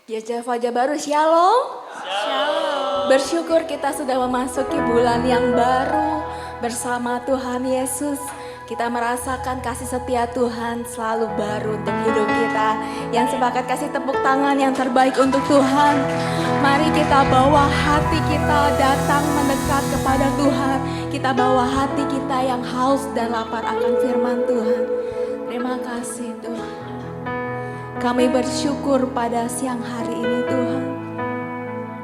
Yesus Fajar Baru, Shalom. Shalom. Bersyukur kita sudah memasuki bulan yang baru bersama Tuhan Yesus. Kita merasakan kasih setia Tuhan selalu baru untuk hidup kita. Yang sepakat kasih tepuk tangan yang terbaik untuk Tuhan. Mari kita bawa hati kita datang mendekat kepada Tuhan. Kita bawa hati kita yang haus dan lapar akan firman Tuhan. Terima kasih Tuhan. Kami bersyukur pada siang hari ini Tuhan.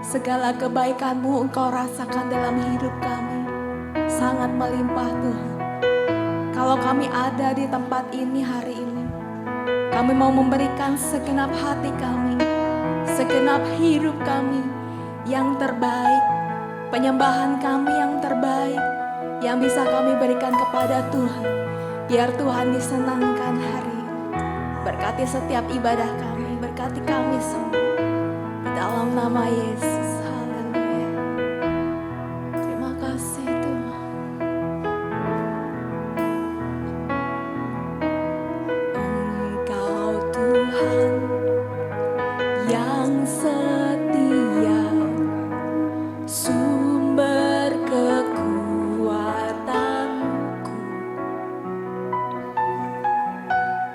Segala kebaikan-Mu Engkau rasakan dalam hidup kami. Sangat melimpah Tuhan. Kalau kami ada di tempat ini hari ini, kami mau memberikan segenap hati kami, segenap hidup kami yang terbaik, penyembahan kami yang terbaik, yang bisa kami berikan kepada Tuhan. Biar Tuhan disenangkan hari ini. Berkati setiap ibadah kami, berkati kami semua. Di dalam nama Yesus, haleluya. Terima kasih Tuhan. Engkau Tuhan yang setia, sumber kekuatanku.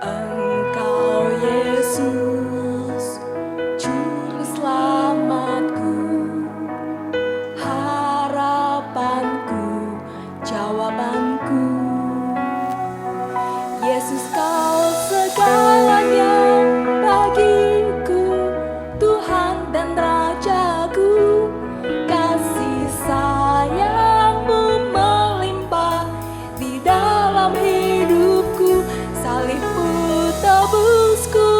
Engkau Yesus, Juru Selamatku, harapanku, jawabanku. Yesus Kau segalanya bagiku, Tuhan dan Rajaku. Kasih sayang-Mu melimpah di dalam hidupku. Salib-Mu tebusku,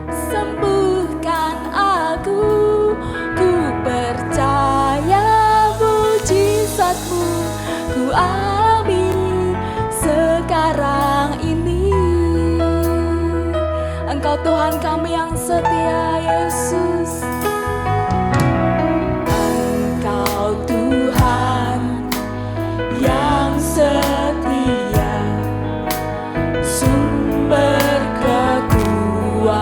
sembuhkan aku. Ku percaya mujizat-Mu, ku ambil sekarang ini. Engkau Tuhan kami yang setia Yesus. Engkau Tuhan yang setia, sumber kekuatanku.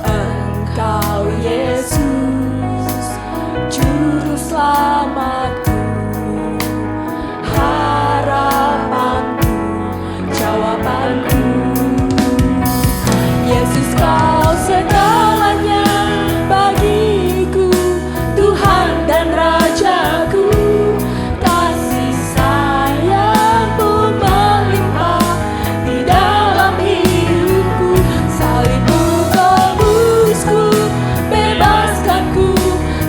Engkau Yesus, Juru Selamatku, harapanku, jawabanku. Yesus Kau segalanya bagiku, Tuhan dan Rajaku. Kasih sayang-Mu melimpah di dalam hidupku. Salib-Mu tebusku, bebaskanku,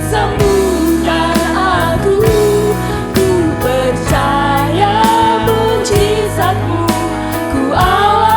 sembuhkan aku. Ku percaya mujizat-Mu, ku alami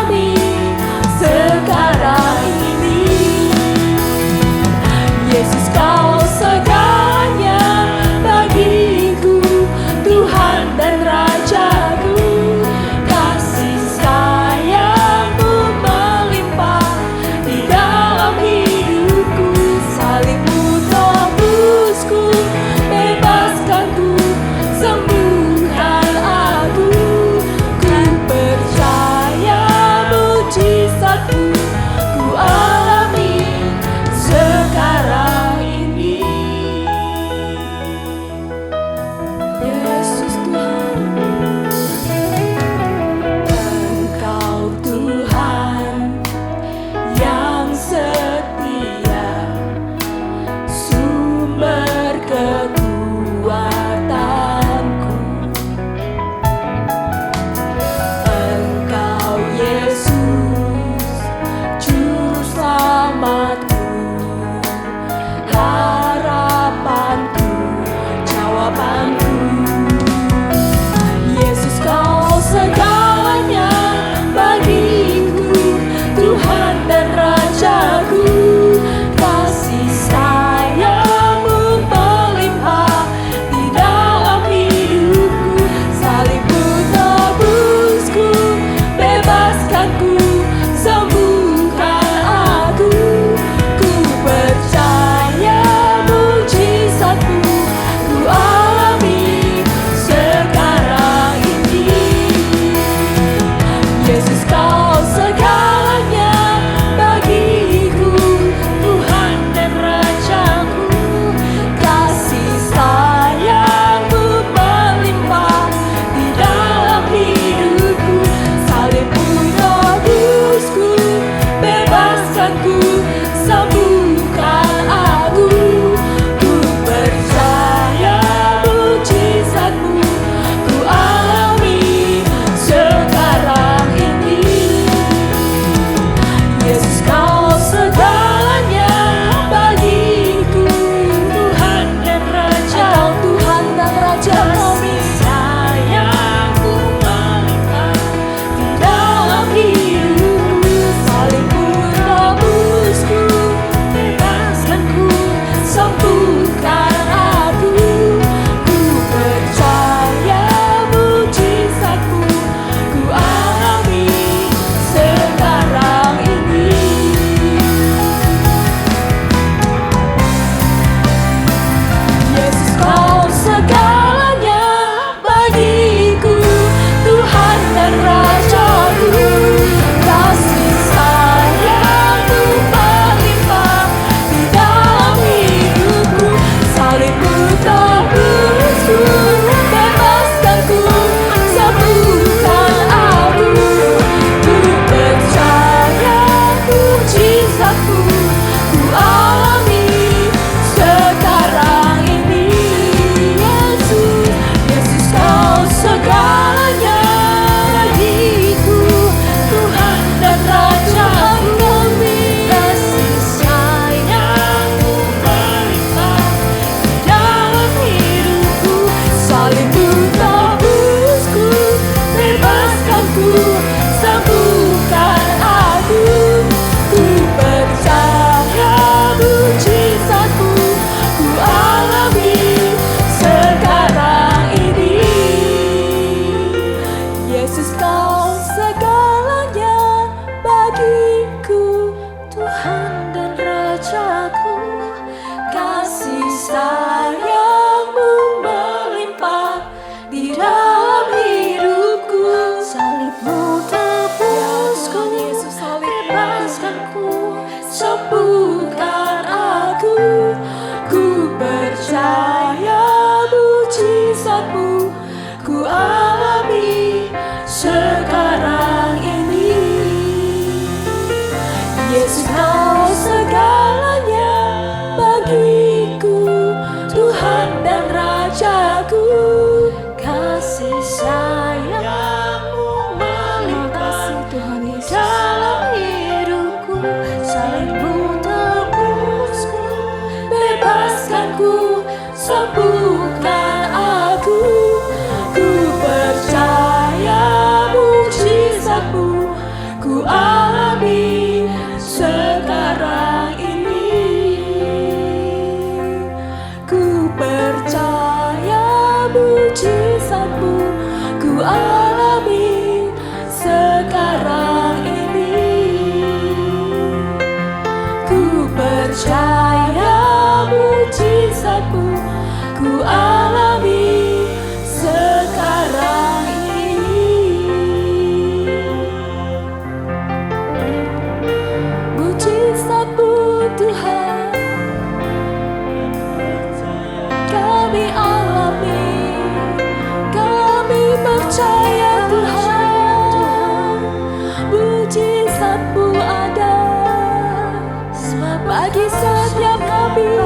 bagi setiap kami.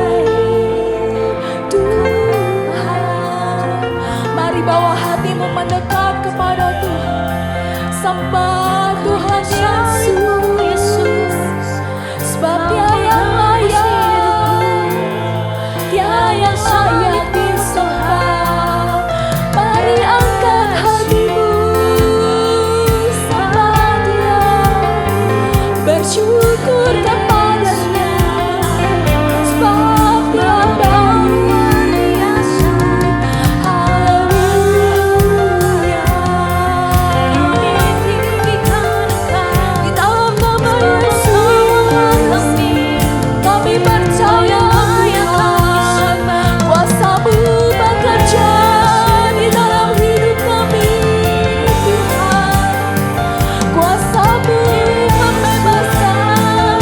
Tuhan, mari bawa hatimu mendekat kepada Tuhan. Sembah Tuhan Yesus, sebab Dia yang layak, Dia yang layak disembah. Mari angkat hatimu, sembah Dia, bersyukur kepada-Nya, sebab Dia luar biasa. Haleluya. Di dalam nama Yesus, kami percaya Tuhan, kuasa-Mu bekerja di dalam hidup kami. Tuhan, kuasa-Mu membebaskan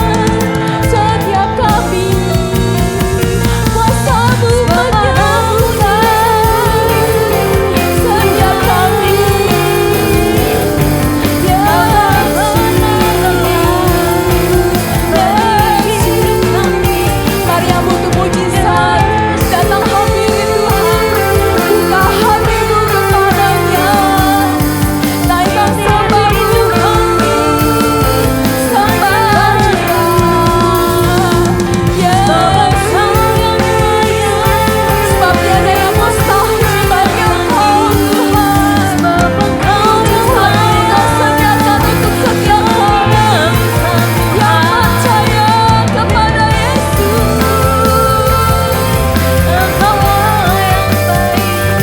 setiap kami, kuasa-Mu menyembuhkan setiap kami. Mari yang butuh mujizat datang hampiri Tuhan, buka hatimu kepada-Nya, naikkan sembah-Mu kami, sembah Dia. Sebab tiada yang mustahil bagi Engkau Tuhan. Mujizat Engkau sediakan untuk setiap orang yang percaya kepada Yesus.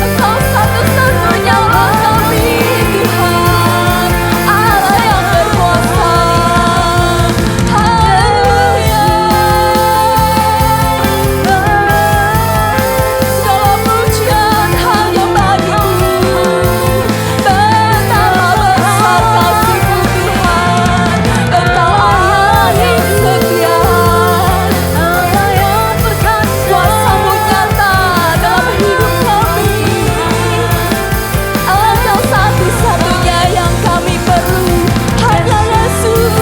Engkau satu-satunya Allah kami, Tuhan, Allah yang berkuasa. Haleluya. Segala pujian hanya bagi-Mu. Betapa besar kasih-Mu Tuhan, Engkau Allah yang setia, Allah yang perkasa. Kuasa-Mu nyata dalam hidup kami. Engkau satu-satunya yang kami perlu. Hanya Yesus,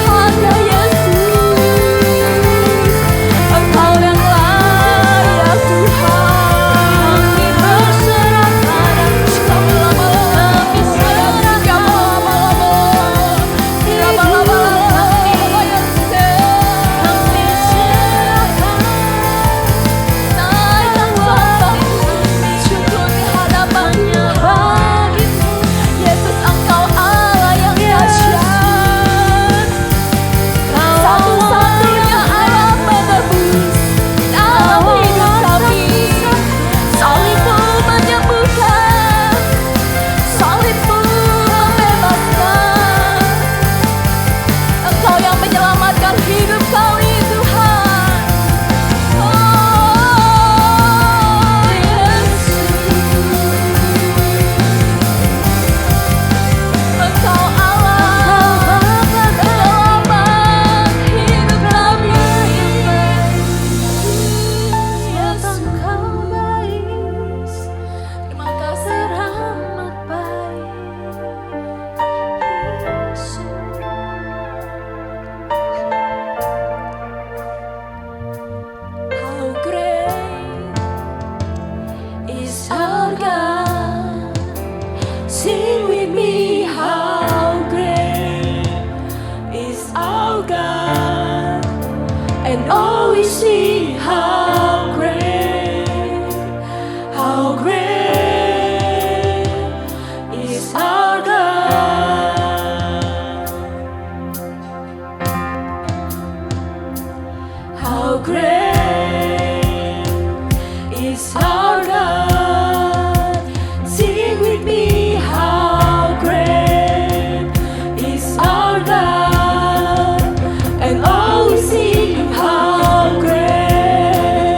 hanya Yesus. Engkau yang layak Tuhan. Kami berserah padamu. Kami serahkan syukur di hadapan Tuhan. Yesus, Engkau Allah yang dahsyat, satu-satunya Allah penebus dalam hidup kami. Salib-Mu menyembuhkan, salib-Mu membebaskan. Engkau yang menyelamatkan hidup kami Tuhan. Oh Yesus, Engkau Allah penyelamat hidup kami. Yesus, Engkau baik, terima kasih rahmat baik. How great is our God? Sing with me, how great is our God? And all we sing, how great is our God? How great is our God? Sing with me, how great is our God? And all we sing, how great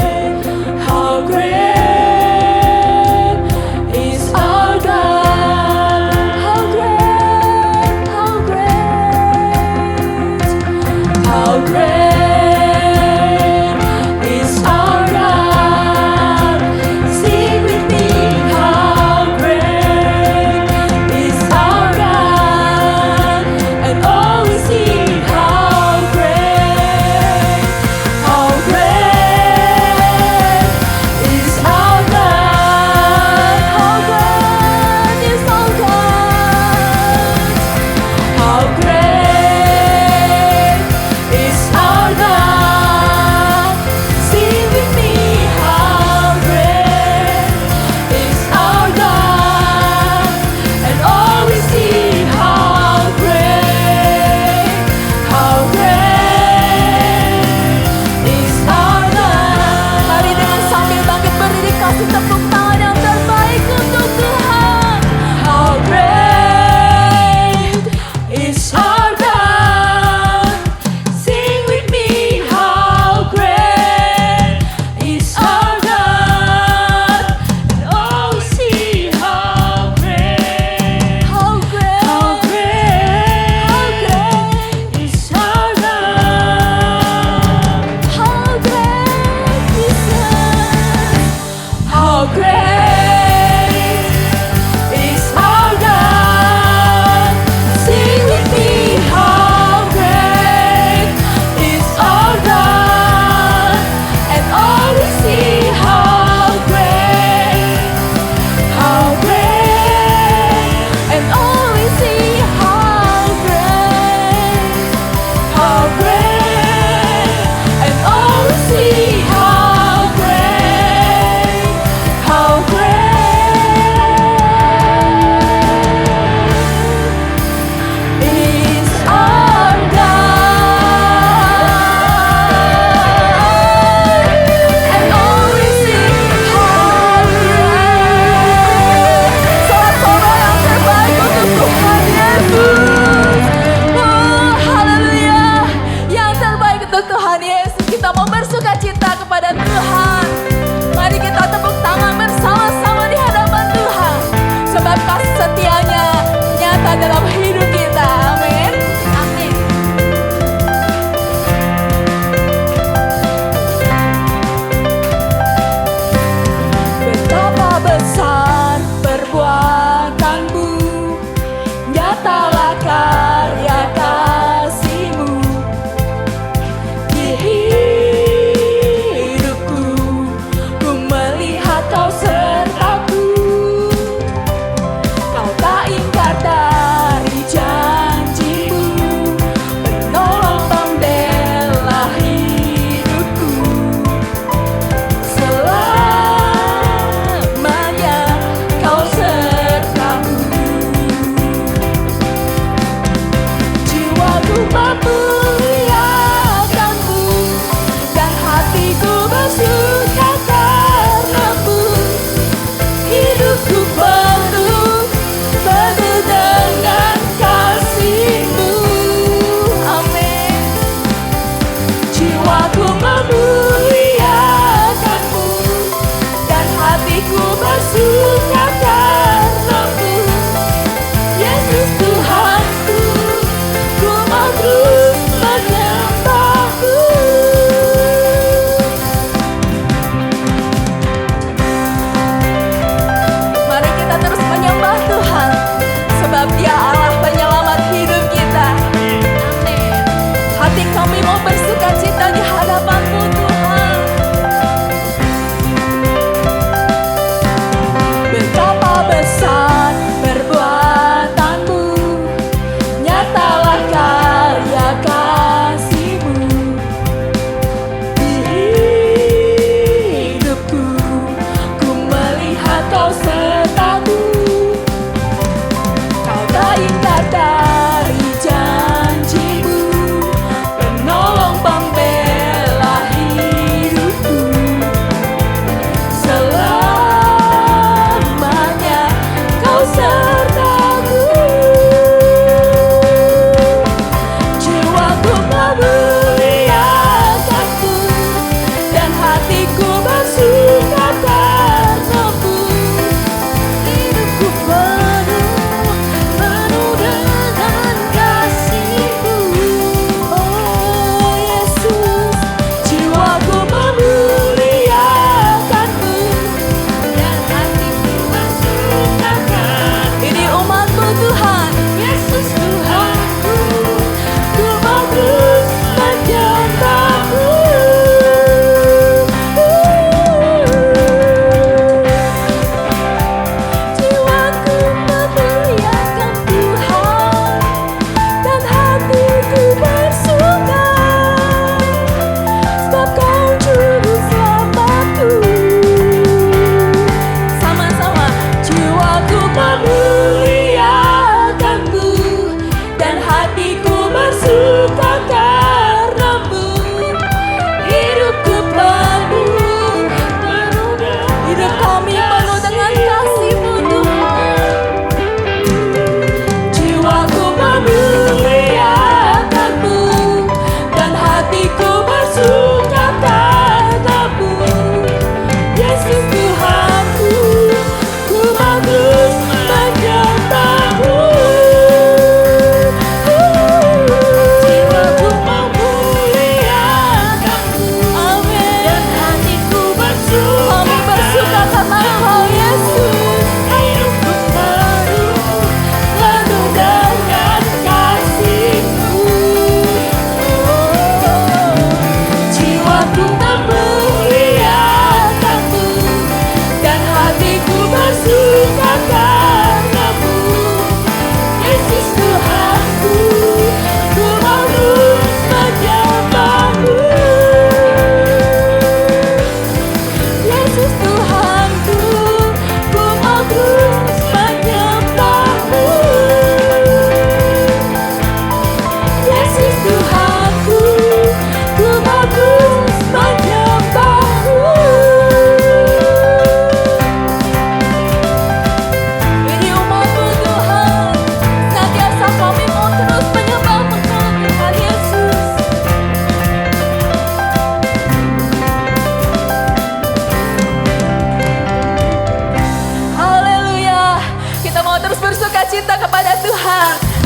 nyata dalam hidup kita. Amin. Amin. Betapa besar perbuatanmu, nyatalah karya kasih-Mu di hidupku. Ku melihat Kau sertaku, Kau tak ingkar dan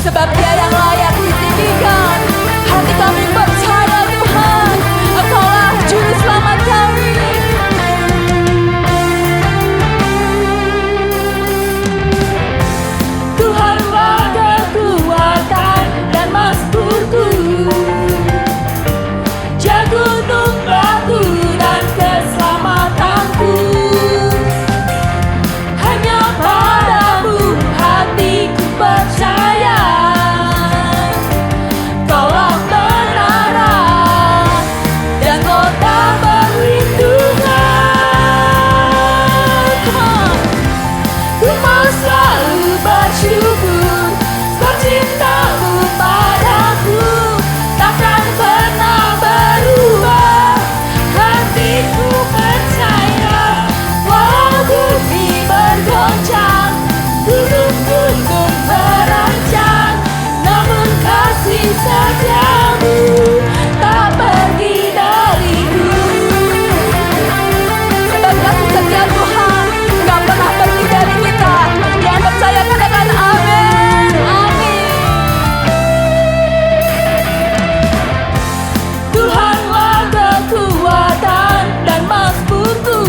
sebab Dia yang layak ditinggikan. Hati kami percaya Tuhan, Engkaulah Juru Selamat kami. Tuhanlah kekuatan dan mazmurku, Dia gunung batu dan keselamatanku. Hanya padamu hatiku percaya, Kaulah menara dan kota perlindungan. Ku mau selalu bersyukur, sebab cintamu padaku takkan pernah berubah. Hatiku percaya, walau bumi bergoncang, gunung-gunung beranjak, namun kasih setiamu tak pergi dariku. Sebab kasih setia Tuhan gak pernah pergi dari kita. Yang percaya katakan amin. Amin. Tuhanlah kekuatan dan mazmurku,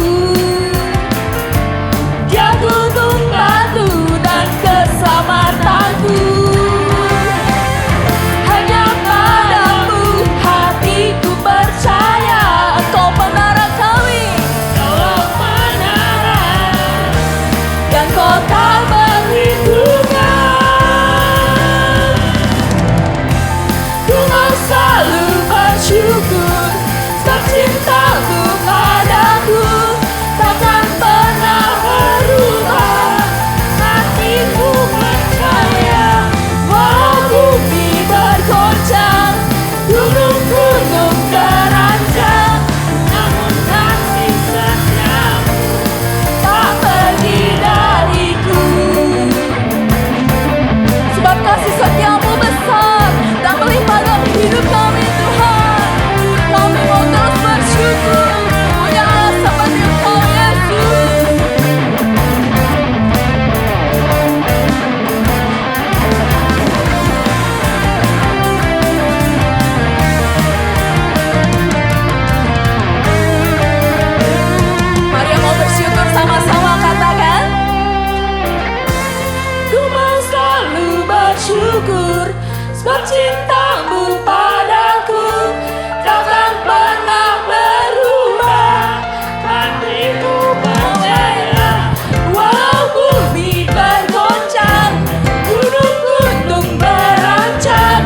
Dia gunung batu dan keselamatanku. Hanya padamu hatiku percaya, Engkau menara kami, Engkaulah menara dan kota perlindungan. Ku mau selalu bersyukur, sebab cintamu padaku takkan pernah berubah. Hatiku percaya, walau bumi bergoncang, gunung-gunung beranjak, namun kasih setiamu tak pergi dariku. Sebab kasih setiamu besar dan melimpah dalam hidup kami Tuhan. Kami mau terus bersyukur punya Allah seperti Engkau Yesus. Mari mau bersyukur sama-sama, katakan. Ku mau selalu bersyukur, sebab cintamu padaku takkan pernah berubah. Hatiku percaya, walau bumi bergoncang, gunung-gunung beranjak,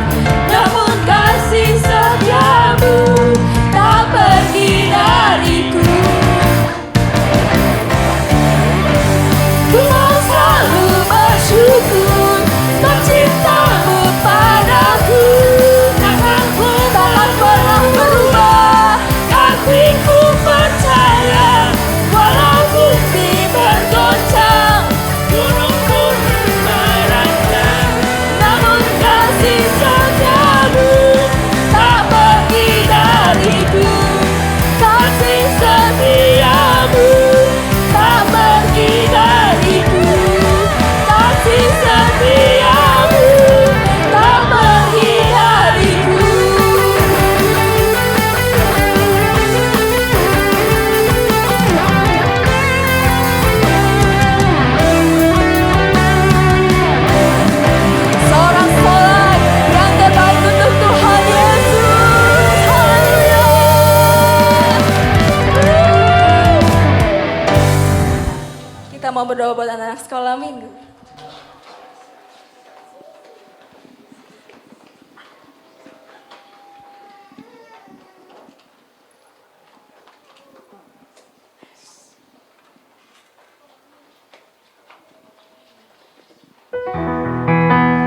namun kasih setiamu tak pergi dariku. Ku mau selalu bersyukur, sebab cintamu padaku takkan pernah berubah. Hatiku percaya, walau bumi bergoncang, gunung-gunung beranjak, namun kasih setiamu tak pergi dariku. Kasih setiamu tak pergi dariku. Kasih setiamu tak pergi dariku. Sorak-sorai yang terbaik untuk Tuhan Yesus. Haleluya. Kita mau berdoa buat anak-anak sekolah minggu.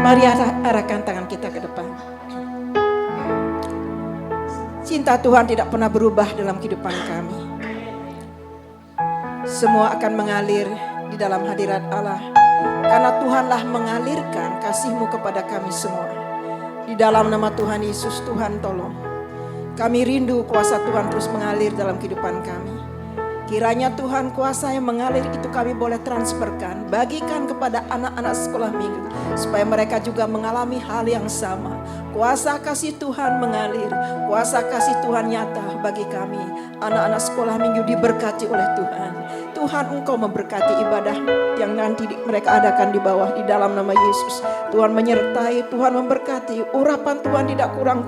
Mari arahkan tangan kita ke depan. Cinta Tuhan tidak pernah berubah dalam kehidupan kami. Semua akan mengalir di dalam hadirat Allah, karena Tuhanlah mengalirkan kasih-Mu kepada kami semua. Di dalam nama Tuhan Yesus, Tuhan tolong. Kami rindu kuasa Tuhan terus mengalir dalam kehidupan kami. Kiranya Tuhan kuasa yang mengalir itu kami boleh transferkan, bagikan kepada anak-anak sekolah minggu, supaya mereka juga mengalami hal yang sama. Kuasa kasih Tuhan mengalir, kuasa kasih Tuhan nyata bagi kami. Anak-anak sekolah minggu diberkati oleh Tuhan. Tuhan, Engkau memberkati ibadah yang nanti mereka adakan di bawah di dalam nama Yesus. Tuhan menyertai, Tuhan memberkati. Urapan Tuhan tidak kurang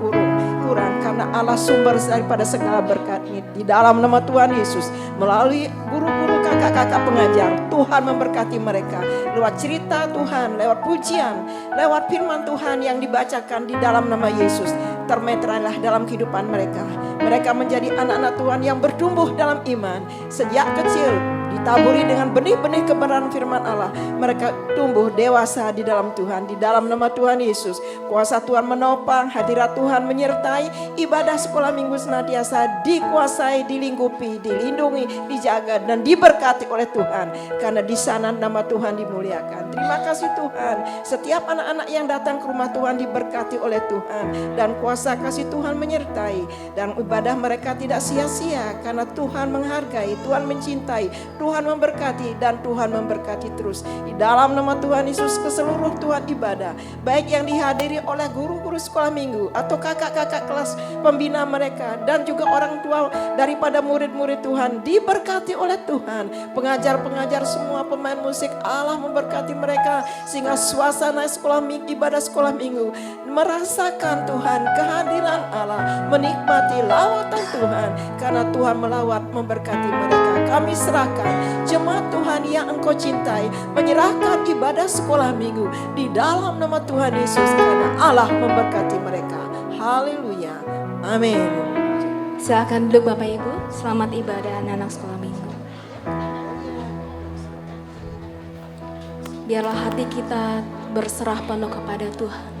karena Allah sumber daripada segala berkat ini. Di dalam nama Tuhan Yesus, melalui guru-guru, kakak-kakak pengajar, Tuhan memberkati mereka. Lewat cerita Tuhan, lewat pujian, lewat firman Tuhan yang dibacakan di dalam nama Yesus, termeterailah dalam kehidupan mereka. Mereka menjadi anak-anak Tuhan yang bertumbuh dalam iman. Sejak kecil ditaburi dengan benih-benih kebenaran firman Allah, mereka tumbuh dewasa di dalam Tuhan. Di dalam nama Tuhan Yesus, kuasa Tuhan menopang, hadirat Tuhan menyertai. Ibadah sekolah minggu senantiasa dikuasai, dilingkupi, dilindungi, dijaga dan diberkati oleh Tuhan, karena di sana nama Tuhan dimuliakan. Terima kasih Tuhan, setiap anak-anak yang datang ke rumah Tuhan diberkati oleh Tuhan, dan kuasa kasih Tuhan menyertai, dan ibadah mereka tidak sia-sia, karena Tuhan menghargai, Tuhan mencintai, Tuhan memberkati, dan Tuhan memberkati terus. Di dalam nama Tuhan Yesus, keseluruh Tuhan ibadah, baik yang dihadiri oleh guru-guru sekolah minggu atau kakak-kakak kelas pembina mereka, dan juga orang tua daripada murid-murid Tuhan, diberkati oleh Tuhan. Pengajar-pengajar semua, pemain musik, Allah memberkati mereka, sehingga suasana sekolah minggu, ibadah sekolah minggu merasakan Tuhan kehadiran Allah, menikmati lawatan Tuhan, karena Tuhan melawat memberkati mereka. Kami serahkan jemaat Tuhan yang Engkau cintai, menyerahkan ibadah sekolah minggu di dalam nama Tuhan Yesus, karena Allah memberkati mereka. Haleluya, amin. Silakan duduk Bapak Ibu. Selamat ibadah anak-anak sekolah minggu. Biarlah hati kita berserah penuh kepada Tuhan.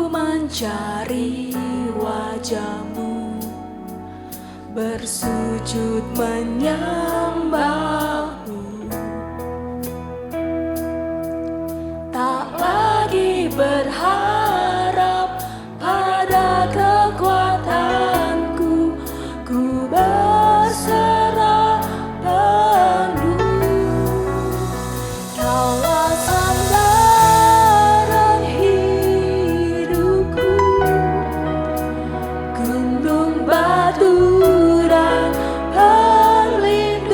Mencari wajah-Mu, bersujud menyembah-Mu, tak lagi berharap pada kekuatanku, ku berserah penuh. Kaulah sandaran hidupku, gunung batu dan perlindungan.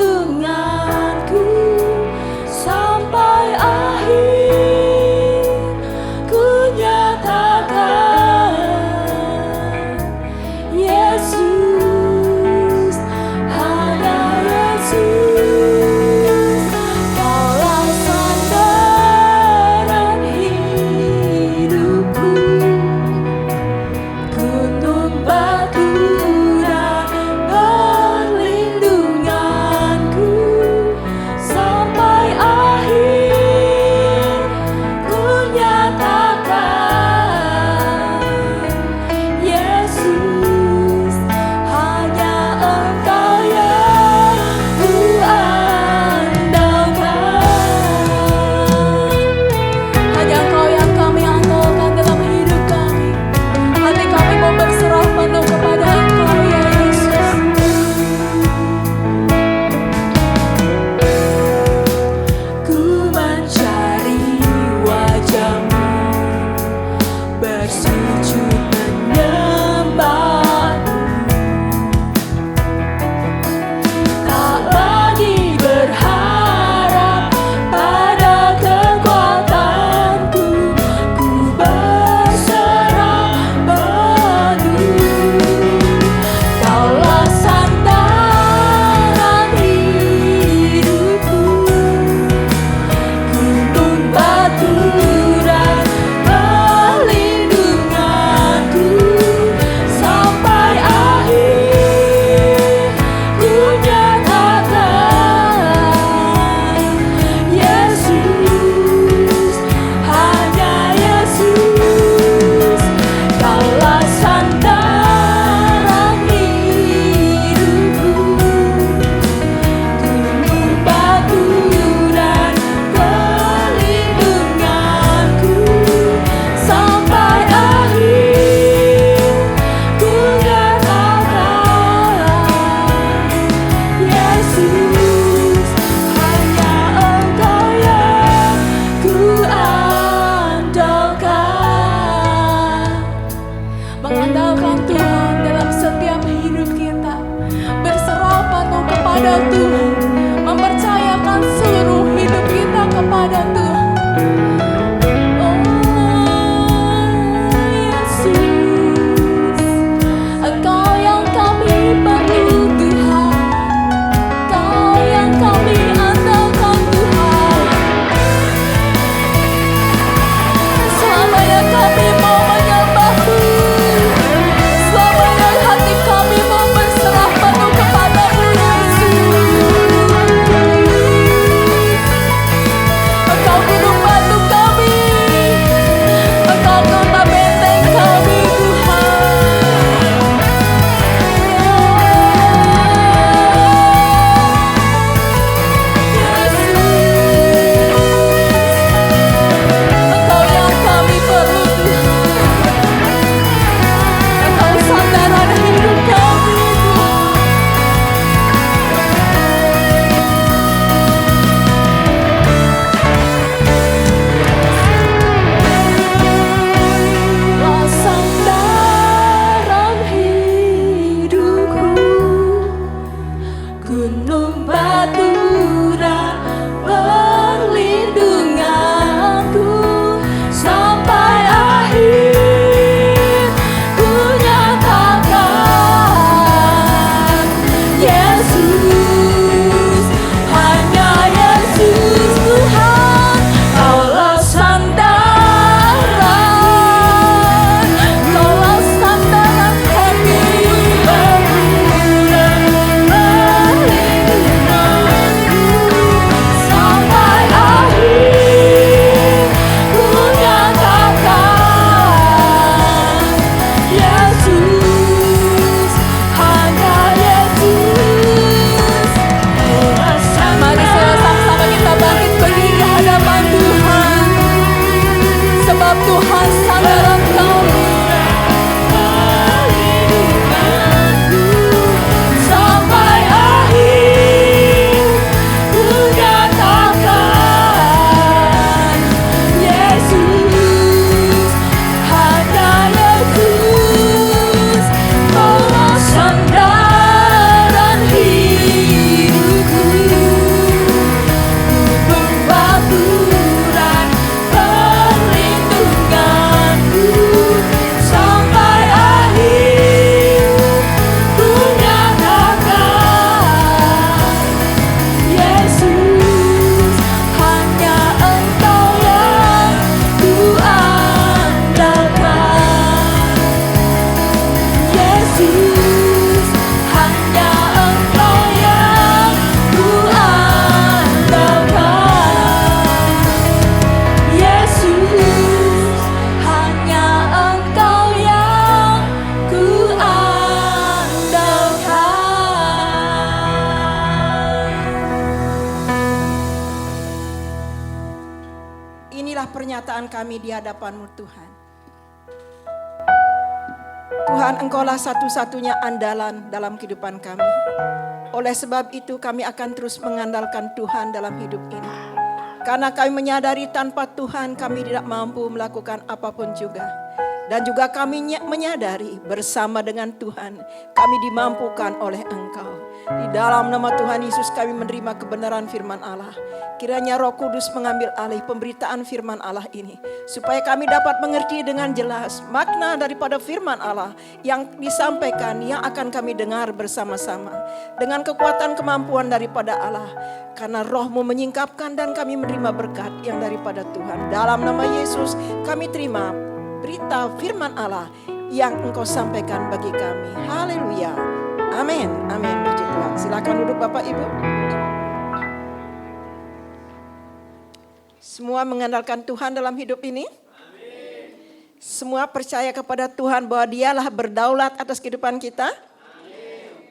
kepada Tuhan, mempercayakan seluruh hidup kita kepada Tuhan. Oh Yesus, Engkau yang kami perlu Tuhan, Engkau yang kami andalkan Tuhan. Selamanya kami mau menyembah-Mu, selamanya hati kami mau berserah penuh kepada-Mu Yesus. Engkau gunung batu kami, Engkau kota benteng kami Tuhan. Engkau yang kami perlu Tuhan, Engkau sandaran hidup kami Tuhan. Kau sandaran hidupku, gunung batu dan perlindunganku sampai akhir ku nyatakan Yesus, hanya Yesus Tuhan. Kaulah sandaran, Kaulah sandaran kami, sampai akhir ku nyatakan Yesus, hanya Yesus. Mari sama-sama kita bangkit berdiri di hadapan Tuhan, sebab Tuhan sandaran kami. Sampai akhir ku nyatakan Yesus, hanya Yesus. Kaulah sandaran hidupku, gunung batu dan perlindunganku sampai akhir ku nyatakan Yesus, hanya Engkau yang ku andalkan. Yesus, hanya Engkau yang ku andalkan. Yesus, hanya Engkau yang ku andalkan. Inilah pernyataan kami di hadapan-Mu Tuhan. Tuhan, Engkaulah satu-satunya andalan dalam kehidupan kami. Oleh sebab itu kami akan terus mengandalkan Tuhan dalam hidup ini. Karena kami menyadari tanpa Tuhan kami tidak mampu melakukan apapun juga. Dan juga kami menyadari bersama dengan Tuhan kami dimampukan oleh Engkau. Di dalam nama Tuhan Yesus kami menerima kebenaran firman Allah. Kiranya Roh Kudus mengambil alih pemberitaan firman Allah ini, supaya kami dapat mengerti dengan jelas makna daripada firman Allah yang disampaikan, yang akan kami dengar bersama-sama. Dengan kekuatan kemampuan daripada Allah. Karena Roh-Mu menyingkapkan dan kami menerima berkat yang daripada Tuhan. Dalam nama Yesus kami terima berita firman Allah yang Engkau sampaikan bagi kami. Haleluya. Amin. Amin. Puji Tuhan. Silakan duduk Bapak Ibu. Semua mengandalkan Tuhan dalam hidup ini. Semua percaya kepada Tuhan bahwa Dialah berdaulat atas kehidupan kita.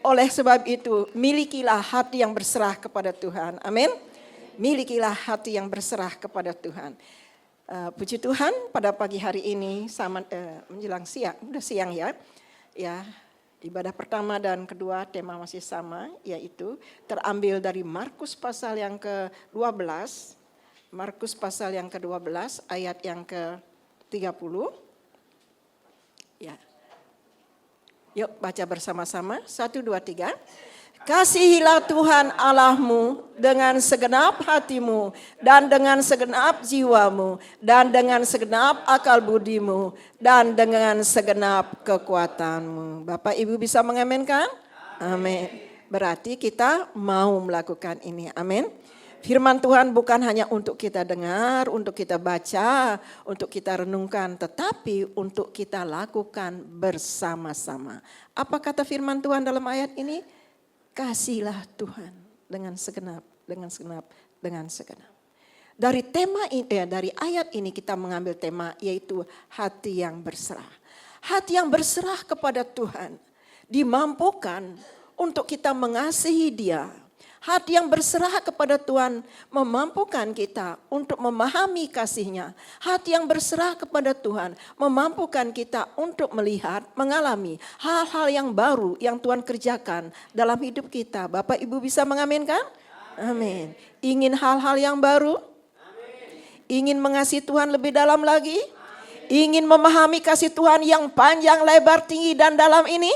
Oleh sebab itu, milikilah hati yang berserah kepada Tuhan. Amin. Milikilah hati yang berserah kepada Tuhan. Puji Tuhan, pada pagi hari ini menjelang siang, udah siang ya. Ya, ibadah pertama dan kedua tema masih sama, yaitu terambil dari Markus pasal yang ke-12. Markus pasal yang ke-12 ayat yang ke-30. Ya. Yuk baca bersama-sama, 1, 2, 3. Kasihilah Tuhan Allahmu dengan segenap hatimu dan dengan segenap jiwamu dan dengan segenap akal budimu dan dengan segenap kekuatanmu. Bapak Ibu bisa mengaminkan? Amin. Berarti kita mau melakukan ini. Amin. Firman Tuhan bukan hanya untuk kita dengar, untuk kita baca, untuk kita renungkan, tetapi untuk kita lakukan bersama-sama. Apa kata firman Tuhan dalam ayat ini? Kasihilah Tuhan dengan segenap. Dari tema ini, dari ayat ini kita mengambil tema yaitu hati yang berserah. Hati yang berserah kepada Tuhan dimampukan untuk kita mengasihi Dia. Hati yang berserah kepada Tuhan memampukan kita untuk memahami kasih-Nya. Hati yang berserah kepada Tuhan memampukan kita untuk melihat, mengalami hal-hal yang baru yang Tuhan kerjakan dalam hidup kita. Bapak Ibu bisa mengaminkan? Amin. Ingin hal-hal yang baru? Ingin mengasihi Tuhan lebih dalam lagi? Ingin memahami kasih Tuhan yang panjang, lebar, tinggi dan dalam ini?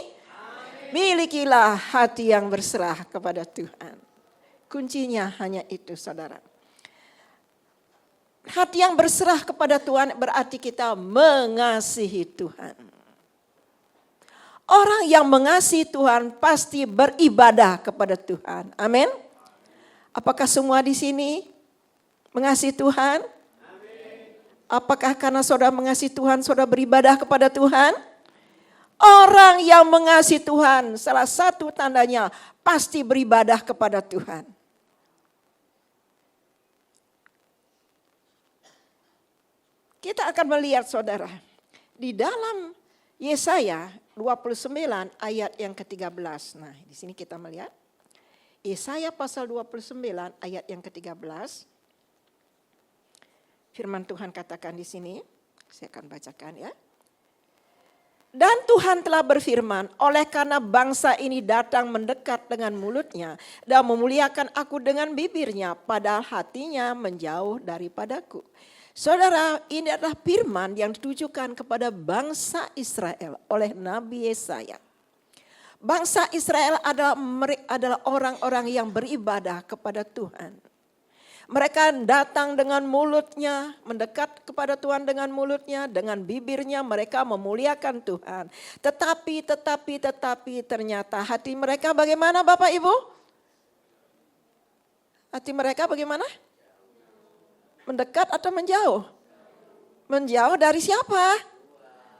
Milikilah hati yang berserah kepada Tuhan. Kuncinya hanya itu, saudara. Hati yang berserah kepada Tuhan berarti kita mengasihi Tuhan. Orang yang mengasihi Tuhan pasti beribadah kepada Tuhan. Amin. Apakah semua di sini mengasihi Tuhan? Apakah karena saudara mengasihi Tuhan, saudara beribadah kepada Tuhan? Orang yang mengasihi Tuhan, salah satu tandanya pasti beribadah kepada Tuhan. Kita akan melihat saudara, di dalam Yesaya 29 ayat yang ke-13. Nah, di sini kita melihat Yesaya pasal 29 ayat yang ke-13. Firman Tuhan katakan di sini, saya akan bacakan ya. Dan Tuhan telah berfirman, oleh karena bangsa ini datang mendekat dengan mulutnya dan memuliakan aku dengan bibirnya, padahal hatinya menjauh daripadaku. Saudara, ini adalah firman yang ditujukan kepada bangsa Israel oleh Nabi Yesaya. Bangsa Israel adalah orang-orang yang beribadah kepada Tuhan. Mereka datang dengan mulutnya, mendekat kepada Tuhan dengan mulutnya, dengan bibirnya mereka memuliakan Tuhan. Tetapi ternyata hati mereka bagaimana Bapak Ibu? Hati mereka bagaimana? Mendekat atau menjauh? Menjauh dari siapa?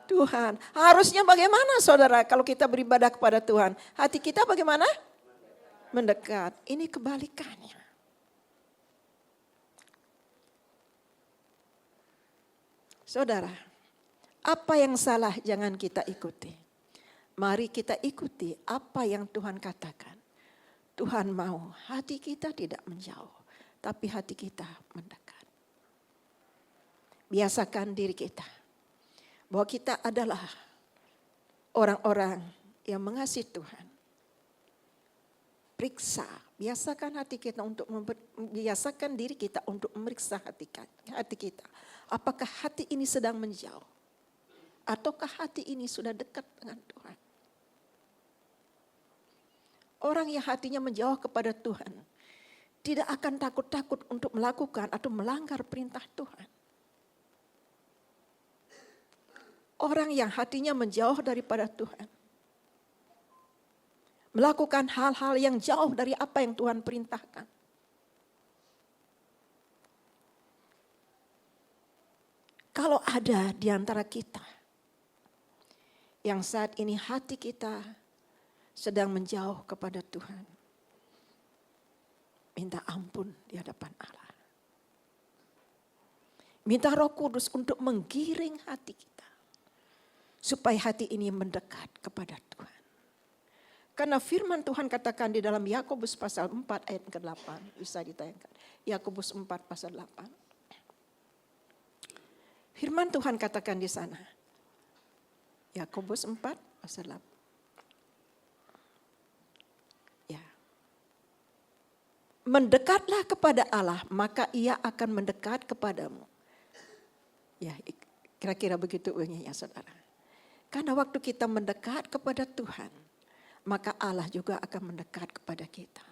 Tuhan. Harusnya bagaimana saudara kalau kita beribadah kepada Tuhan? Hati kita bagaimana? Mendekat. Ini kebalikannya. Saudara, apa yang salah jangan kita ikuti. Mari kita ikuti apa yang Tuhan katakan. Tuhan mau hati kita tidak menjauh, tapi hati kita mendekat. Biasakan diri kita bahwa kita adalah orang-orang yang mengasihi Tuhan. Periksa, biasakan hati kita biasakan diri kita untuk memeriksa hati kita. Apakah hati ini sedang menjauh? Ataukah hati ini sudah dekat dengan Tuhan? Orang yang hatinya menjauh kepada Tuhan tidak akan takut-takut untuk melakukan atau melanggar perintah Tuhan. Orang yang hatinya menjauh daripada Tuhan, melakukan hal-hal yang jauh dari apa yang Tuhan perintahkan. Kalau ada di antara kita yang saat ini hati kita sedang menjauh kepada Tuhan, minta ampun di hadapan Allah. Minta Roh Kudus untuk menggiring hati kita, supaya hati ini mendekat kepada Tuhan. Karena firman Tuhan katakan di dalam Yakobus pasal 4 ayat ke-8. Bisa ditayangkan. Yakobus 4 pasal 8. Firman Tuhan katakan di sana. Yakobus 4 pasal 8. Ya. Mendekatlah kepada Allah, maka Ia akan mendekat kepadamu. Ya, kira-kira begitu bunyinya saudara. Karena waktu kita mendekat kepada Tuhan, maka Allah juga akan mendekat kepada kita.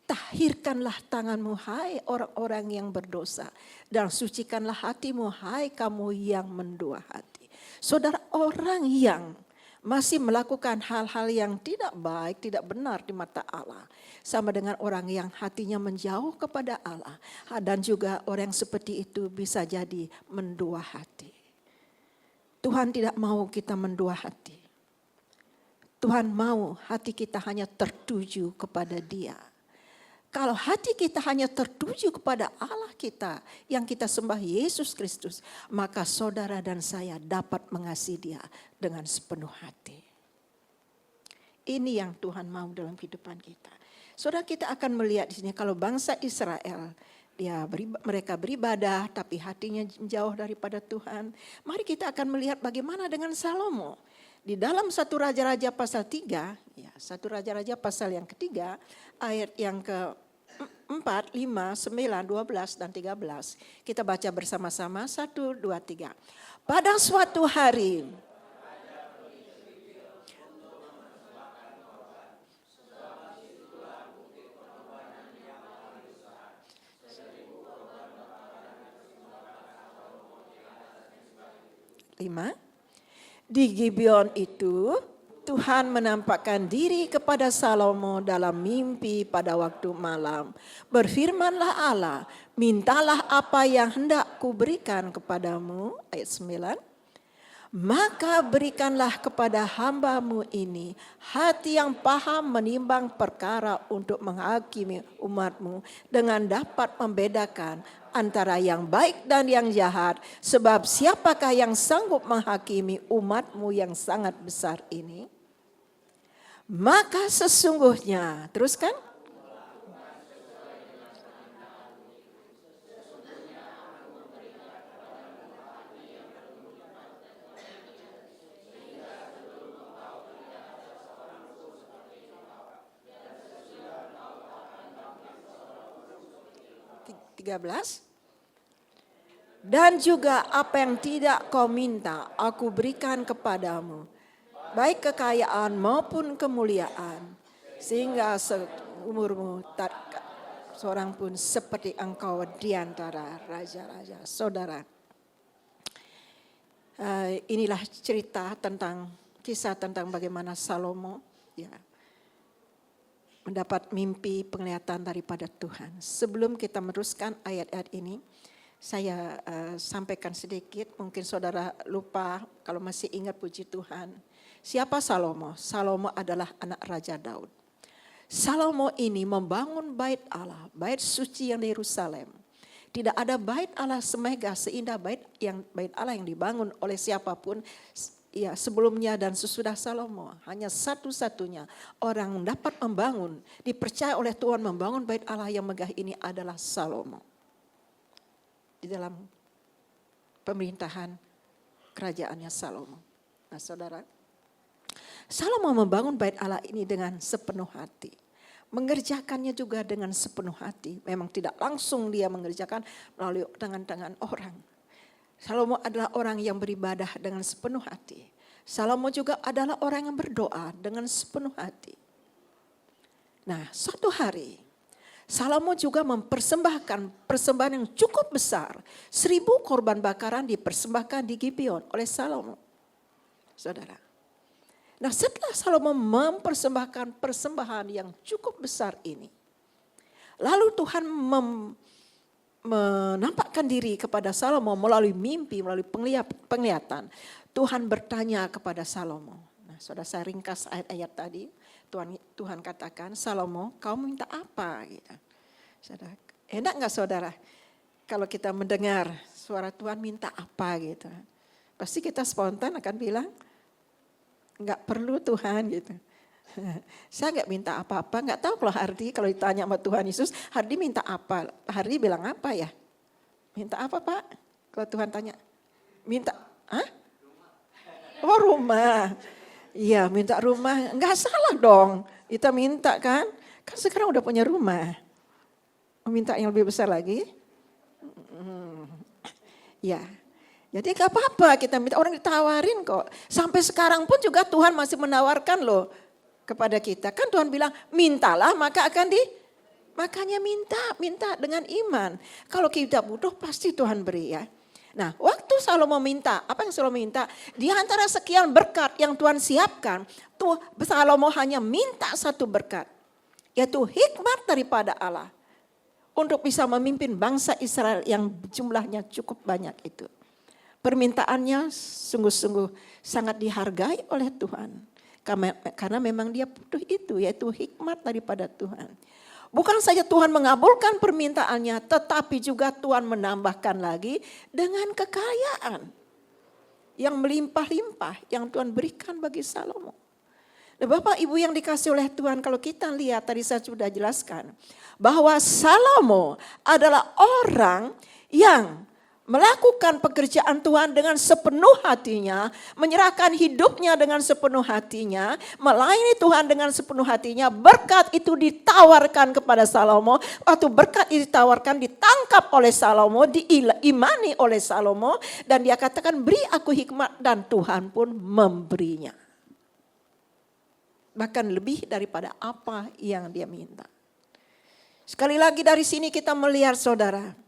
Tahirkanlah tanganmu hai orang-orang yang berdosa, dan sucikanlah hatimu hai kamu yang mendua hati. Saudara, orang yang masih melakukan hal-hal yang tidak baik, tidak benar di mata Allah, sama dengan orang yang hatinya menjauh kepada Allah. Dan juga orang seperti itu bisa jadi mendua hati. Tuhan tidak mau kita mendua hati. Tuhan mau hati kita hanya tertuju kepada Dia. Kalau hati kita hanya tertuju kepada Allah kita yang kita sembah Yesus Kristus, maka saudara dan saya dapat mengasihi Dia dengan sepenuh hati. Ini yang Tuhan mau dalam kehidupan kita. Saudara, kita akan melihat di sini kalau bangsa Israel, mereka beribadah tapi hatinya jauh daripada Tuhan. Mari kita akan melihat bagaimana dengan Salomo. Di dalam 1 Raja-Raja pasal 3, 1 Raja-Raja pasal yang ketiga, ayat yang ke-4, 5, 9, 12, dan 13. Kita baca bersama-sama, 1, 2, 3. Pada suatu hari, di Gibeon itu Tuhan menampakkan diri kepada Salomo dalam mimpi pada waktu malam. Berfirmanlah Allah, mintalah apa yang hendak kuberikan kepadamu. Ayat 9. Maka berikanlah kepada hambamu ini hati yang paham menimbang perkara untuk menghakimi umatmu dengan dapat membedakan antara yang baik dan yang jahat. Sebab siapakah yang sanggup menghakimi umatmu yang sangat besar ini? Maka sesungguhnya, teruskan. Dan juga apa yang tidak kau minta, aku berikan kepadamu, baik kekayaan maupun kemuliaan, sehingga seumurmu tak seorang pun seperti engkau di antara raja-raja. Saudara, inilah cerita kisah tentang bagaimana Salomo mendapat mimpi penglihatan daripada Tuhan. Sebelum kita meneruskan ayat-ayat ini, saya sampaikan sedikit, mungkin saudara lupa kalau masih ingat, puji Tuhan. Siapa Salomo? Salomo adalah anak Raja Daud. Salomo ini membangun bait Allah, bait suci yang di Yerusalem. Tidak ada bait Allah semegah seindah bait Allah yang dibangun oleh siapapun sebelumnya dan sesudah Salomo. Hanya satu-satunya orang dapat membangun, dipercaya oleh Tuhan membangun bait Allah yang megah ini adalah Salomo. Di dalam pemerintahan kerajaannya Salomo. Nah, saudara, Salomo membangun bait Allah ini dengan sepenuh hati. Mengerjakannya juga dengan sepenuh hati. Memang tidak langsung dia mengerjakan melalui tangan-tangan orang. Salomo adalah orang yang beribadah dengan sepenuh hati. Salomo juga adalah orang yang berdoa dengan sepenuh hati. Nah, suatu hari Salomo juga mempersembahkan persembahan yang cukup besar. 1000 korban bakaran dipersembahkan di Gibeon oleh Salomo. Saudara. Nah, setelah Salomo mempersembahkan persembahan yang cukup besar ini, lalu Tuhan menampakkan diri kepada Salomo melalui mimpi, melalui penglihatan. Tuhan bertanya kepada Salomo. Nah, saudara, saya ringkas ayat-ayat tadi. Tuhan katakan, Salomo, kau minta apa? Gitu. Saudara, enak nggak saudara? Kalau kita mendengar suara Tuhan minta apa gitu. Pasti kita spontan akan bilang, nggak perlu Tuhan gitu. Saya nggak minta apa-apa, nggak tahu kalau Hardi kalau ditanya sama Tuhan Yesus, Hardi minta apa? Hardi bilang apa ya? Minta apa Pak? Kalau Tuhan tanya, minta, oh rumah. Iya minta rumah, nggak salah dong. Kita minta kan sekarang udah punya rumah. Minta yang lebih besar lagi? Ya. Jadi gak apa-apa kita minta, orang ditawarin kok. Sampai sekarang pun juga Tuhan masih menawarkan loh kepada kita. Kan Tuhan bilang, mintalah maka akan makanya minta dengan iman. Kalau kita butuh pasti Tuhan beri ya. Nah, waktu Salomo minta, apa yang Salomo minta? Di antara sekian berkat yang Tuhan siapkan, Salomo hanya minta satu berkat, yaitu hikmat daripada Allah untuk bisa memimpin bangsa Israel yang jumlahnya cukup banyak itu. Permintaannya sungguh-sungguh sangat dihargai oleh Tuhan. Karena memang dia butuh itu, yaitu hikmat daripada Tuhan. Bukan saja Tuhan mengabulkan permintaannya, tetapi juga Tuhan menambahkan lagi dengan kekayaan yang melimpah-limpah yang Tuhan berikan bagi Salomo. Nah, Bapak Ibu yang dikasih oleh Tuhan, kalau kita lihat tadi saya sudah jelaskan bahwa Salomo adalah orang yang melakukan pekerjaan Tuhan dengan sepenuh hatinya, menyerahkan hidupnya dengan sepenuh hatinya, melayani Tuhan dengan sepenuh hatinya. Berkat itu ditawarkan kepada Salomo. Waktu berkat itu ditawarkan, ditangkap oleh Salomo, diimani oleh Salomo, dan dia katakan, beri aku hikmat, dan Tuhan pun memberinya. Bahkan lebih daripada apa yang dia minta. Sekali lagi dari sini kita melihat saudara,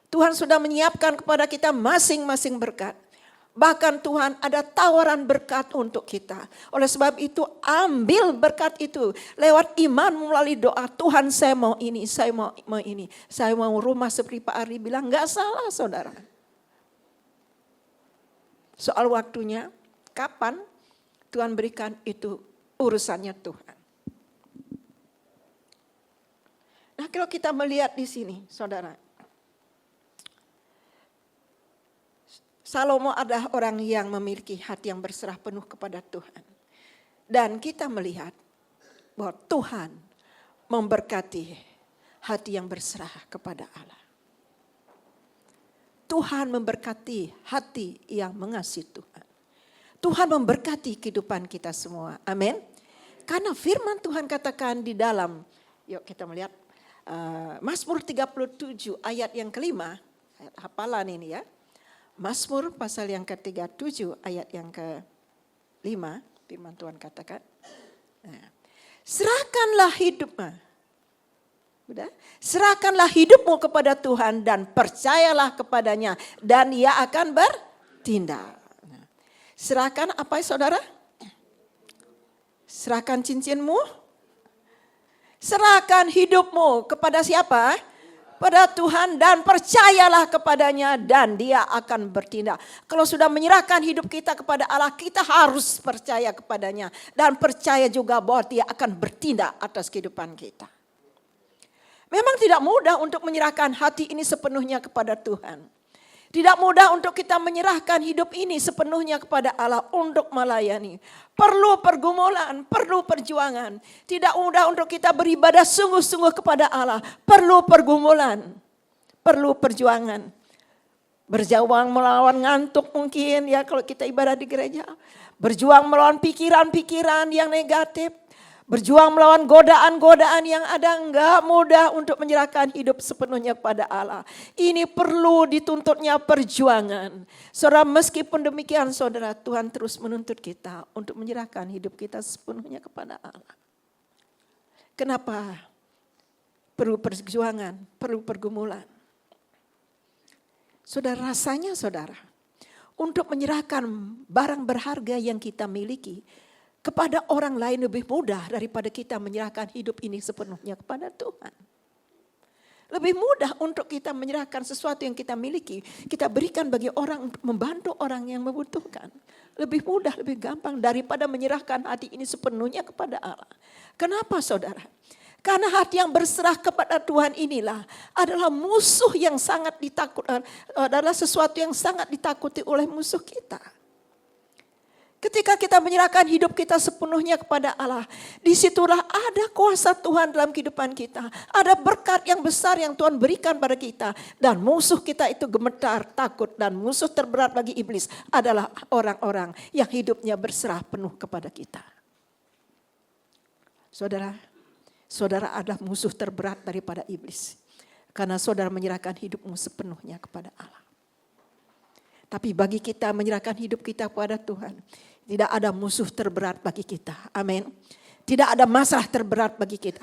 Tuhan sudah menyiapkan kepada kita masing-masing berkat. Bahkan Tuhan ada tawaran berkat untuk kita. Oleh sebab itu ambil berkat itu lewat iman melalui doa. Tuhan saya mau ini, saya mau ini. Saya mau rumah seperti Pak Ari bilang, gak salah saudara. Soal waktunya, kapan Tuhan berikan itu urusannya Tuhan. Nah kalau kita melihat di sini saudara. Salomo adalah orang yang memiliki hati yang berserah penuh kepada Tuhan. Dan kita melihat bahwa Tuhan memberkati hati yang berserah kepada Allah. Tuhan memberkati hati yang mengasihi Tuhan. Tuhan memberkati kehidupan kita semua. Amin. Karena firman Tuhan katakan di dalam, yuk kita melihat Mazmur 37 ayat yang kelima. Ayat hafalan ini ya. Mazmur pasal yang ke-37 ayat yang ke-5, firman Tuhan katakan, serahkanlah hidupmu, serahkanlah hidupmu kepada Tuhan dan percayalah kepadanya dan Ia akan bertindak. Serahkan apa saudara? Serahkan cincinmu, serahkan hidupmu kepada siapa? Pada Tuhan dan percayalah kepadanya dan Dia akan bertindak. Kalau sudah menyerahkan hidup kita kepada Allah, kita harus percaya kepadanya. Dan percaya juga bahwa Dia akan bertindak atas kehidupan kita. Memang tidak mudah untuk menyerahkan hati ini sepenuhnya kepada Tuhan. Tidak mudah untuk kita menyerahkan hidup ini sepenuhnya kepada Allah untuk melayani. Perlu pergumulan, perlu perjuangan. Tidak mudah untuk kita beribadah sungguh-sungguh kepada Allah. Perlu pergumulan, perlu perjuangan. Berjuang melawan ngantuk mungkin ya kalau kita ibadah di gereja. Berjuang melawan pikiran-pikiran yang negatif. Berjuang melawan godaan-godaan yang ada, enggak mudah untuk menyerahkan hidup sepenuhnya pada Allah. Ini perlu dituntutnya perjuangan. Saudara, meskipun demikian saudara, Tuhan terus menuntut kita untuk menyerahkan hidup kita sepenuhnya kepada Allah. Kenapa? Perlu perjuangan, perlu pergumulan. Saudara, rasanya saudara, untuk menyerahkan barang berharga yang kita miliki kepada orang lain lebih mudah daripada kita menyerahkan hidup ini sepenuhnya kepada Tuhan. Lebih mudah untuk kita menyerahkan sesuatu yang kita miliki, kita berikan bagi orang untuk membantu orang yang membutuhkan. Lebih mudah, lebih gampang daripada menyerahkan hati ini sepenuhnya kepada Allah. Kenapa saudara? Karena hati yang berserah kepada Tuhan inilah adalah musuh yang sangat ditakuti, adalah sesuatu yang sangat ditakuti oleh musuh kita. Ketika kita menyerahkan hidup kita sepenuhnya kepada Allah, disitulah ada kuasa Tuhan dalam kehidupan kita. Ada berkat yang besar yang Tuhan berikan pada kita. Dan musuh kita itu gemetar, takut. Dan musuh terberat bagi iblis adalah orang-orang yang hidupnya berserah penuh kepada kita. Saudara, saudara adalah musuh terberat daripada iblis. Karena saudara menyerahkan hidupmu sepenuhnya kepada Allah. Tapi bagi kita menyerahkan hidup kita kepada Tuhan, tidak ada musuh terberat bagi kita. Amin. Tidak ada masalah terberat bagi kita.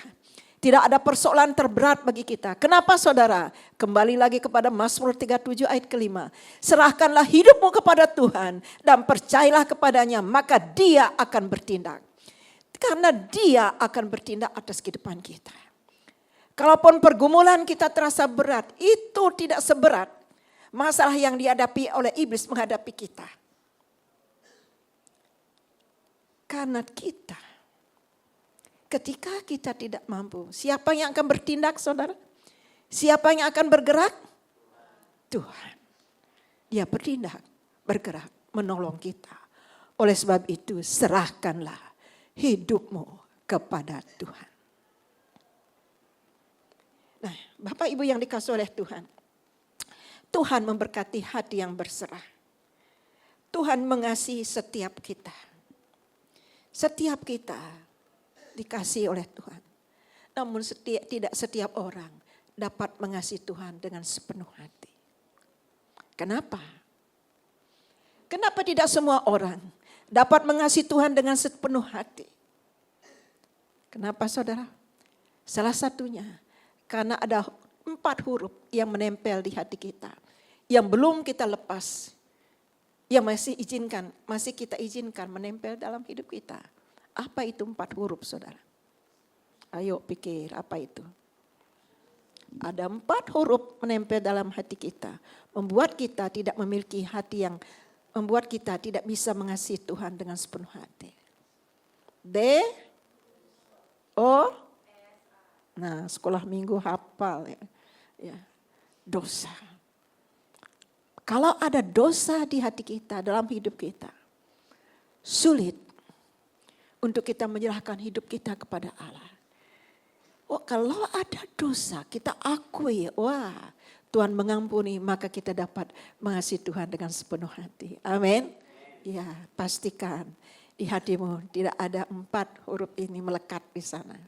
Tidak ada persoalan terberat bagi kita. Kenapa saudara? Kembali lagi kepada Mazmur 37 ayat ke-5. Serahkanlah hidupmu kepada Tuhan dan percayalah kepadanya, maka Dia akan bertindak. Karena Dia akan bertindak atas kehidupan kita. Kalaupun pergumulan kita terasa berat, itu tidak seberat masalah yang dihadapi oleh iblis menghadapi kita. Karena kita, ketika kita tidak mampu, siapa yang akan bertindak saudara? Siapa yang akan bergerak? Tuhan. Dia bertindak, bergerak, menolong kita. Oleh sebab itu serahkanlah hidupmu kepada Tuhan. Nah, Bapak Ibu yang dikasihi oleh Tuhan. Tuhan memberkati hati yang berserah. Tuhan mengasihi setiap kita. Setiap kita dikasihi oleh Tuhan. Namun tidak setiap orang dapat mengasihi Tuhan dengan sepenuh hati. Kenapa? Kenapa tidak semua orang dapat mengasihi Tuhan dengan sepenuh hati? Kenapa saudara? Salah satunya karena ada 4 huruf yang menempel di hati kita. Yang belum kita lepas. Yang masih kita izinkan menempel dalam hidup kita. Apa itu 4 huruf saudara? Ayo pikir apa itu? Ada 4 huruf menempel dalam hati kita. Membuat kita tidak memiliki hati yang, membuat kita tidak bisa mengasihi Tuhan dengan sepenuh hati. D, O, nah sekolah minggu hafal ya. Dosa. Kalau ada dosa di hati kita, dalam hidup kita, sulit untuk kita menyerahkan hidup kita kepada Allah. Oh, kalau ada dosa, kita akui, wah Tuhan mengampuni, maka kita dapat mengasihi Tuhan dengan sepenuh hati. Amin. Ya, pastikan di hatimu tidak ada 4 huruf ini melekat di sana.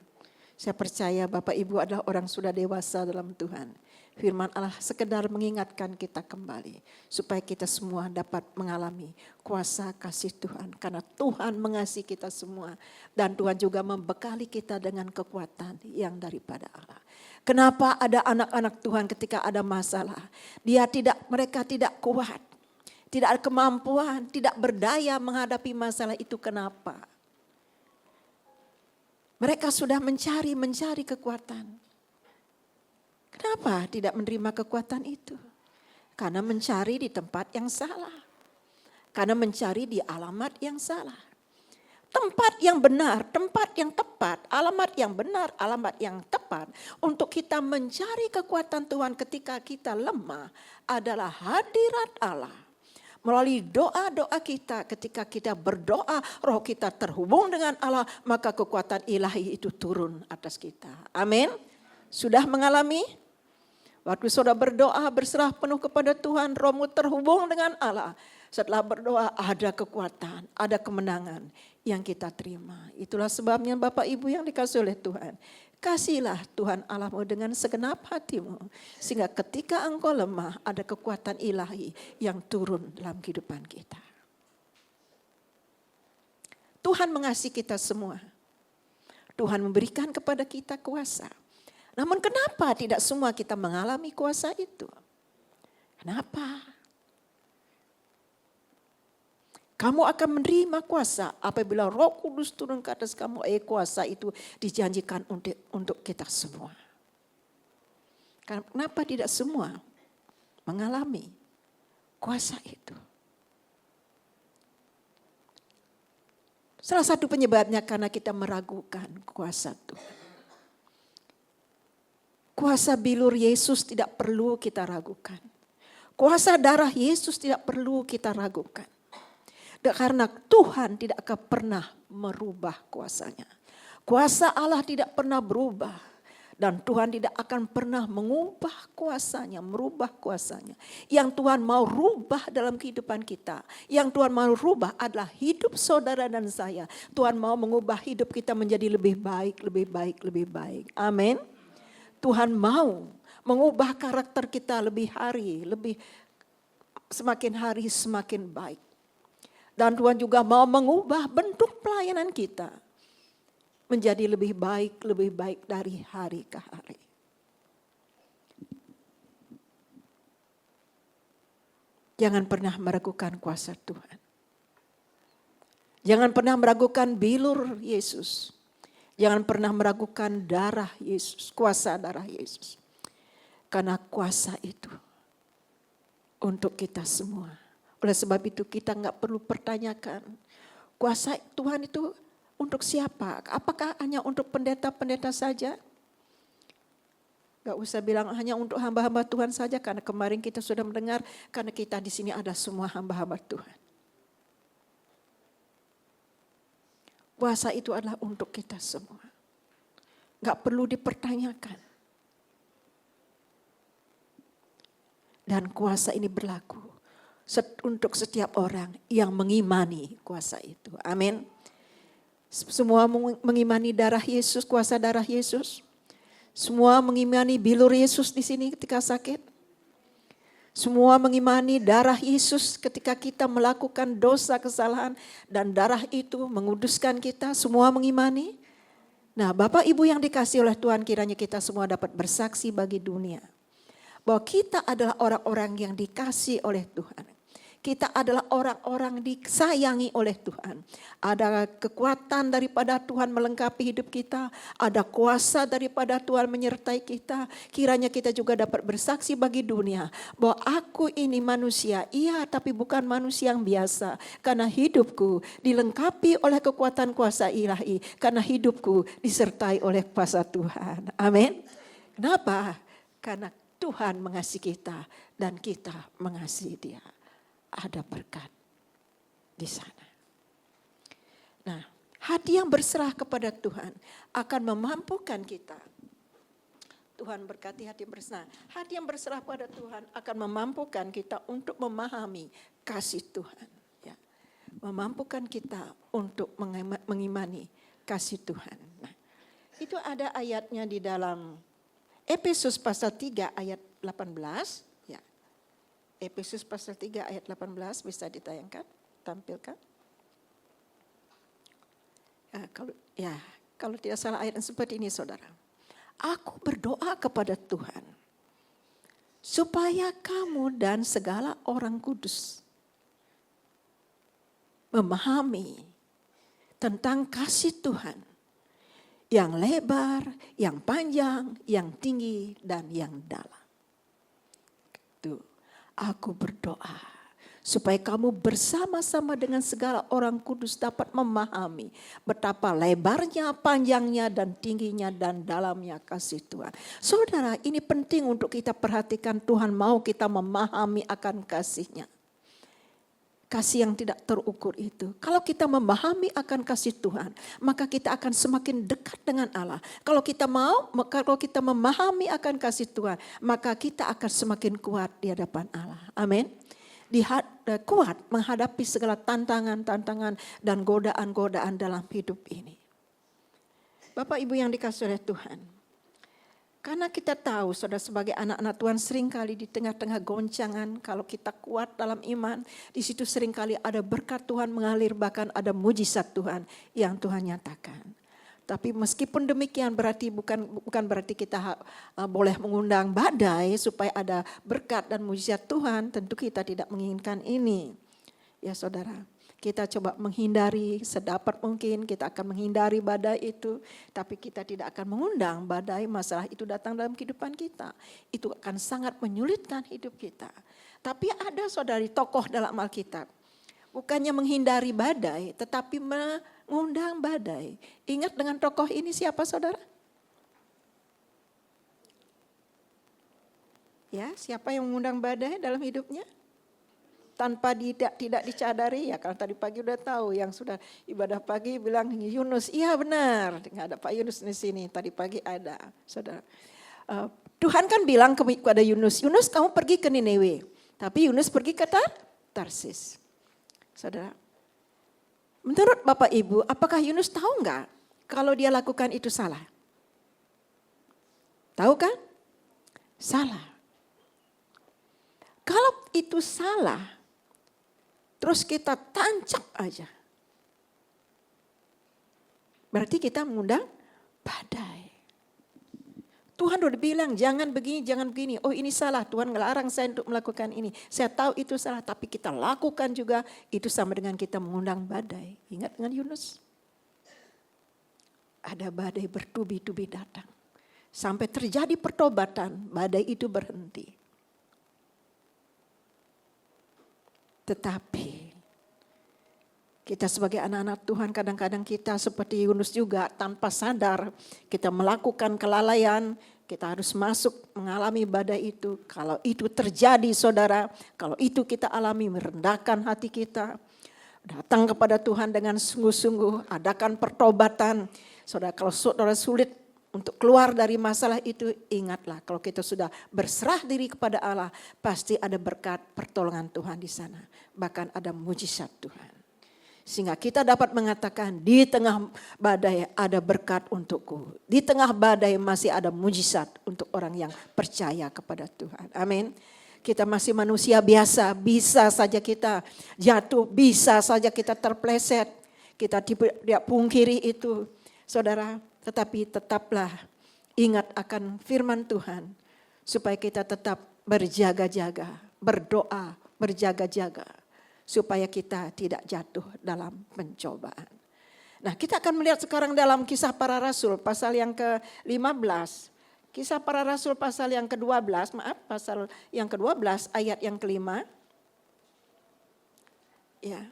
Saya percaya Bapak Ibu adalah orang sudah dewasa dalam Tuhan. Firman Allah sekedar mengingatkan kita kembali. Supaya kita semua dapat mengalami kuasa kasih Tuhan. Karena Tuhan mengasihi kita semua. Dan Tuhan juga membekali kita dengan kekuatan yang daripada Allah. Kenapa ada anak-anak Tuhan ketika ada masalah? Mereka tidak kuat. Tidak ada kemampuan, tidak berdaya menghadapi masalah itu. Kenapa? Mereka sudah mencari kekuatan. Kenapa tidak menerima kekuatan itu? Karena mencari di tempat yang salah. Karena mencari di alamat yang salah. Tempat yang benar, tempat yang tepat, alamat yang benar, alamat yang tepat. Untuk kita mencari kekuatan Tuhan ketika kita lemah adalah hadirat Allah. Melalui doa-doa kita, ketika kita berdoa, roh kita terhubung dengan Allah, maka kekuatan ilahi itu turun atas kita. Amin. Sudah mengalami? Waktu saudara berdoa, berserah penuh kepada Tuhan, rohmu terhubung dengan Allah. Setelah berdoa ada kekuatan, ada kemenangan yang kita terima. Itulah sebabnya Bapak Ibu yang dikasihi oleh Tuhan. Kasihilah Tuhan Allahmu dengan segenap hatimu. Sehingga ketika engkau lemah ada kekuatan ilahi yang turun dalam kehidupan kita. Tuhan mengasihi kita semua. Tuhan memberikan kepada kita kuasa. Namun kenapa tidak semua kita mengalami kuasa itu? Kenapa? Kamu akan menerima kuasa apabila Roh Kudus turun ke atas kamu. Kuasa itu dijanjikan untuk kita semua. Kenapa tidak semua mengalami kuasa itu? Salah satu penyebabnya karena kita meragukan kuasa Tuhan. Kuasa bilur Yesus tidak perlu kita ragukan. Kuasa darah Yesus tidak perlu kita ragukan. Karena Tuhan tidak akan pernah merubah kuasanya. Kuasa Allah tidak pernah berubah. Dan Tuhan tidak akan pernah mengubah kuasanya, merubah kuasanya. Yang Tuhan mau rubah dalam kehidupan kita. Yang Tuhan mau rubah adalah hidup saudara dan saya. Tuhan mau mengubah hidup kita menjadi lebih baik, lebih baik, lebih baik. Amin. Tuhan mau mengubah karakter kita semakin hari semakin baik. Dan Tuhan juga mau mengubah bentuk pelayanan kita. menjadi lebih baik dari hari ke hari. Jangan pernah meragukan kuasa Tuhan. Jangan pernah meragukan bilur Yesus. Jangan pernah meragukan darah Yesus, kuasa darah Yesus. Karena kuasa itu untuk kita semua. Oleh sebab itu kita nggak perlu pertanyakan, kuasa Tuhan itu untuk siapa? Apakah hanya untuk pendeta-pendeta saja? Gak usah bilang hanya untuk hamba-hamba Tuhan saja, karena kemarin kita sudah mendengar, karena kita di sini ada semua hamba-hamba Tuhan. Kuasa itu adalah untuk kita semua. Gak perlu dipertanyakan. Dan kuasa ini berlaku untuk setiap orang yang mengimani kuasa itu. Amin. Semua mengimani darah Yesus, kuasa darah Yesus. Semua mengimani bilur Yesus di sini ketika sakit. Semua mengimani darah Yesus ketika kita melakukan dosa kesalahan dan darah itu menguduskan kita. Semua mengimani. Nah, Bapak Ibu yang dikasihi oleh Tuhan, kiranya kita semua dapat bersaksi bagi dunia bahwa kita adalah orang-orang yang dikasihi oleh Tuhan. Kita adalah orang-orang disayangi oleh Tuhan. Ada kekuatan daripada Tuhan melengkapi hidup kita. Ada kuasa daripada Tuhan menyertai kita. Kiranya kita juga dapat bersaksi bagi dunia bahwa aku ini manusia, iya, tapi bukan manusia yang biasa. Karena hidupku dilengkapi oleh kekuatan kuasa ilahi. Karena hidupku disertai oleh kuasa Tuhan. Amin. Kenapa? Karena Tuhan mengasihi kita dan kita mengasihi Dia. Ada berkat di sana. Nah, hati yang berserah kepada Tuhan akan memampukan kita. Tuhan berkati hati berserah. Hati yang berserah pada Tuhan akan memampukan kita untuk memahami kasih Tuhan. Ya. Memampukan kita untuk mengimani kasih Tuhan. Nah, itu ada ayatnya di dalam Efesus pasal 3 ayat 18. Efesus pasal 3 ayat 18 bisa ditayangkan, tampilkan. Kalau tidak salah ayat seperti ini saudara. Aku berdoa kepada Tuhan supaya kamu dan segala orang kudus memahami tentang kasih Tuhan yang lebar, yang panjang, yang tinggi dan yang dalam. Tuh. Aku berdoa supaya kamu bersama-sama dengan segala orang kudus dapat memahami betapa lebarnya, panjangnya, dan tingginya, dan dalamnya kasih Tuhan. Saudara, ini penting untuk kita perhatikan. Tuhan mau kita memahami akan kasih-Nya. Kasih yang tidak terukur itu. Kalau kita memahami akan kasih Tuhan, maka kita akan semakin dekat dengan Allah. Kalau kita memahami akan kasih Tuhan, maka kita akan semakin kuat di hadapan Allah. Amin. Kuat menghadapi segala tantangan-tantangan dan godaan-godaan dalam hidup ini. Bapak Ibu yang dikasihi oleh Tuhan, karena kita tahu saudara sebagai anak-anak Tuhan seringkali di tengah-tengah goncangan, kalau kita kuat dalam iman, di situ seringkali ada berkat Tuhan mengalir, bahkan ada mujizat Tuhan yang Tuhan nyatakan. Tapi meskipun demikian bukan berarti kita boleh mengundang badai supaya ada berkat dan mujizat Tuhan, tentu kita tidak menginginkan ini. Ya saudara. Kita coba menghindari sedapat mungkin, kita akan menghindari badai itu. Tapi kita tidak akan mengundang badai masalah itu datang dalam kehidupan kita. Itu akan sangat menyulitkan hidup kita. Tapi ada saudari tokoh dalam Alkitab. Bukannya menghindari badai, tetapi mengundang badai. Ingat dengan tokoh ini siapa saudara? Ya, siapa yang mengundang badai dalam hidupnya? Tanpa tidak dicadari, ya kalau tadi pagi udah tahu yang sudah ibadah pagi bilang Yunus, iya benar, nggak ada Pak Yunus di sini, tadi pagi ada, saudara. Tuhan kan bilang kepada Yunus, Yunus kamu pergi ke Niniwe, tapi Yunus pergi ke Tarsis. Saudara, menurut Bapak Ibu, apakah Yunus tahu nggak kalau dia lakukan itu salah? Tahu kan? Salah. Kalau itu salah, terus kita tancap aja. Berarti kita mengundang badai. Tuhan udah bilang jangan begini, jangan begini. Oh ini salah, Tuhan ngelarang saya untuk melakukan ini. Saya tahu itu salah, tapi kita lakukan juga. Itu sama dengan kita mengundang badai. Ingat dengan Yunus? Ada badai bertubi-tubi datang. Sampai terjadi pertobatan, badai itu berhenti. Tetapi kita sebagai anak-anak Tuhan kadang-kadang kita seperti Yunus juga tanpa sadar kita melakukan kelalaian, kita harus masuk mengalami badai itu. Kalau itu terjadi saudara, kalau itu kita alami merendahkan hati kita, datang kepada Tuhan dengan sungguh-sungguh, adakan pertobatan. Saudara, kalau saudara sulit untuk keluar dari masalah itu, ingatlah kalau kita sudah berserah diri kepada Allah, pasti ada berkat pertolongan Tuhan di sana. Bahkan ada mujizat Tuhan. Sehingga kita dapat mengatakan di tengah badai ada berkat untukku. Di tengah badai masih ada mujizat untuk orang yang percaya kepada Tuhan. Amin. Kita masih manusia biasa, bisa saja kita jatuh, bisa saja kita terpleset. Kita tidak pungkiri itu, saudara. Tetapi tetaplah ingat akan firman Tuhan. Supaya kita tetap berjaga-jaga, berdoa, berjaga-jaga. Supaya kita tidak jatuh dalam pencobaan. Nah, kita akan melihat sekarang dalam Kisah Para Rasul pasal yang ke-15. Kisah Para Rasul pasal yang ke-12, pasal yang ke-12 ayat yang ke-5. Ya.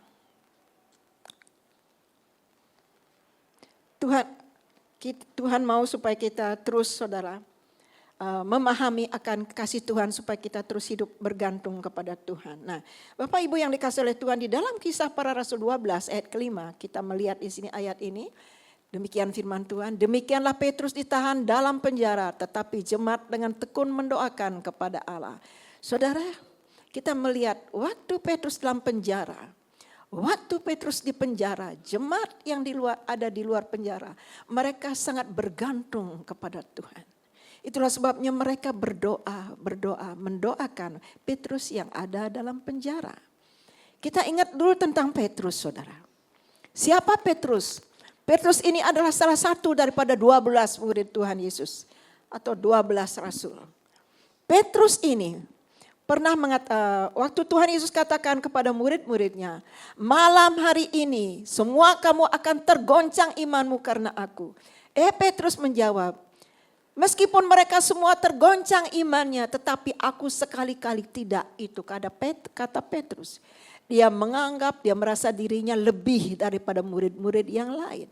Tuhan mau supaya kita terus saudara memahami akan kasih Tuhan supaya kita terus hidup bergantung kepada Tuhan. Nah, Bapak Ibu yang dikasihi oleh Tuhan, di dalam Kisah Para Rasul 12 ayat ke-5 kita melihat di sini ayat ini. Demikian firman Tuhan, demikianlah Petrus ditahan dalam penjara, tetapi jemaat dengan tekun mendoakan kepada Allah. Saudara, kita melihat waktu Petrus dalam penjara, waktu Petrus di penjara, jemaat yang ada di luar penjara, mereka sangat bergantung kepada Tuhan. Itulah sebabnya mereka berdoa, mendoakan Petrus yang ada dalam penjara. Kita ingat dulu tentang Petrus, saudara. Siapa Petrus? Petrus ini adalah salah satu daripada 12 murid Tuhan Yesus atau 12 rasul. Petrus ini pernah waktu Tuhan Yesus katakan kepada murid-muridnya, malam hari ini semua kamu akan tergoncang imanmu karena aku. Petrus menjawab, meskipun mereka semua tergoncang imannya, tetapi aku sekali-kali tidak. Itu kata Petrus. Dia menganggap, dia merasa dirinya lebih daripada murid-murid yang lain.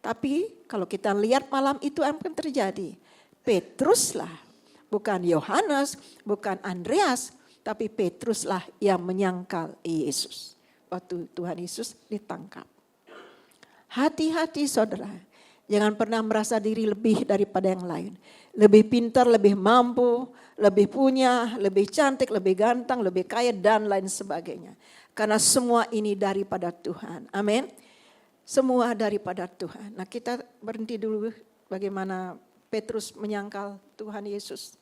Tapi kalau kita lihat malam itu apa yang terjadi? Petruslah, bukan Yohanes, bukan Andreas, tapi Petruslah yang menyangkal Yesus. Waktu Tuhan Yesus ditangkap. Hati-hati saudara. Jangan pernah merasa diri lebih daripada yang lain. Lebih pintar, lebih mampu, lebih punya, lebih cantik, lebih ganteng, lebih kaya dan lain sebagainya. Karena semua ini daripada Tuhan. Amin. Semua daripada Tuhan. Nah, kita berhenti dulu bagaimana Petrus menyangkal Tuhan Yesus.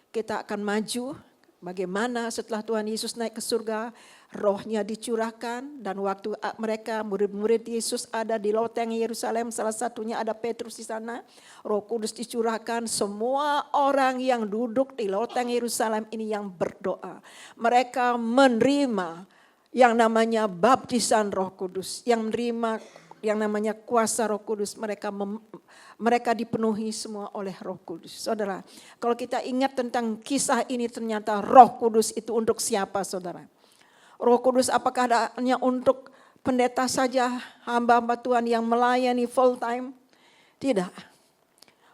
Kita akan maju bagaimana setelah Tuhan Yesus naik ke surga, rohnya dicurahkan, dan waktu mereka murid-murid Yesus ada di loteng Yerusalem, salah satunya ada Petrus di sana, Roh Kudus dicurahkan, semua orang yang duduk di loteng Yerusalem ini yang berdoa. Mereka menerima yang namanya baptisan Roh Kudus, yang menerima yang namanya kuasa Roh Kudus, mereka dipenuhi semua oleh Roh Kudus. Saudara, kalau kita ingat tentang kisah ini, ternyata Roh Kudus itu untuk siapa, saudara? Roh Kudus apakah hanya untuk pendeta saja, hamba-hamba Tuhan yang melayani full time? Tidak.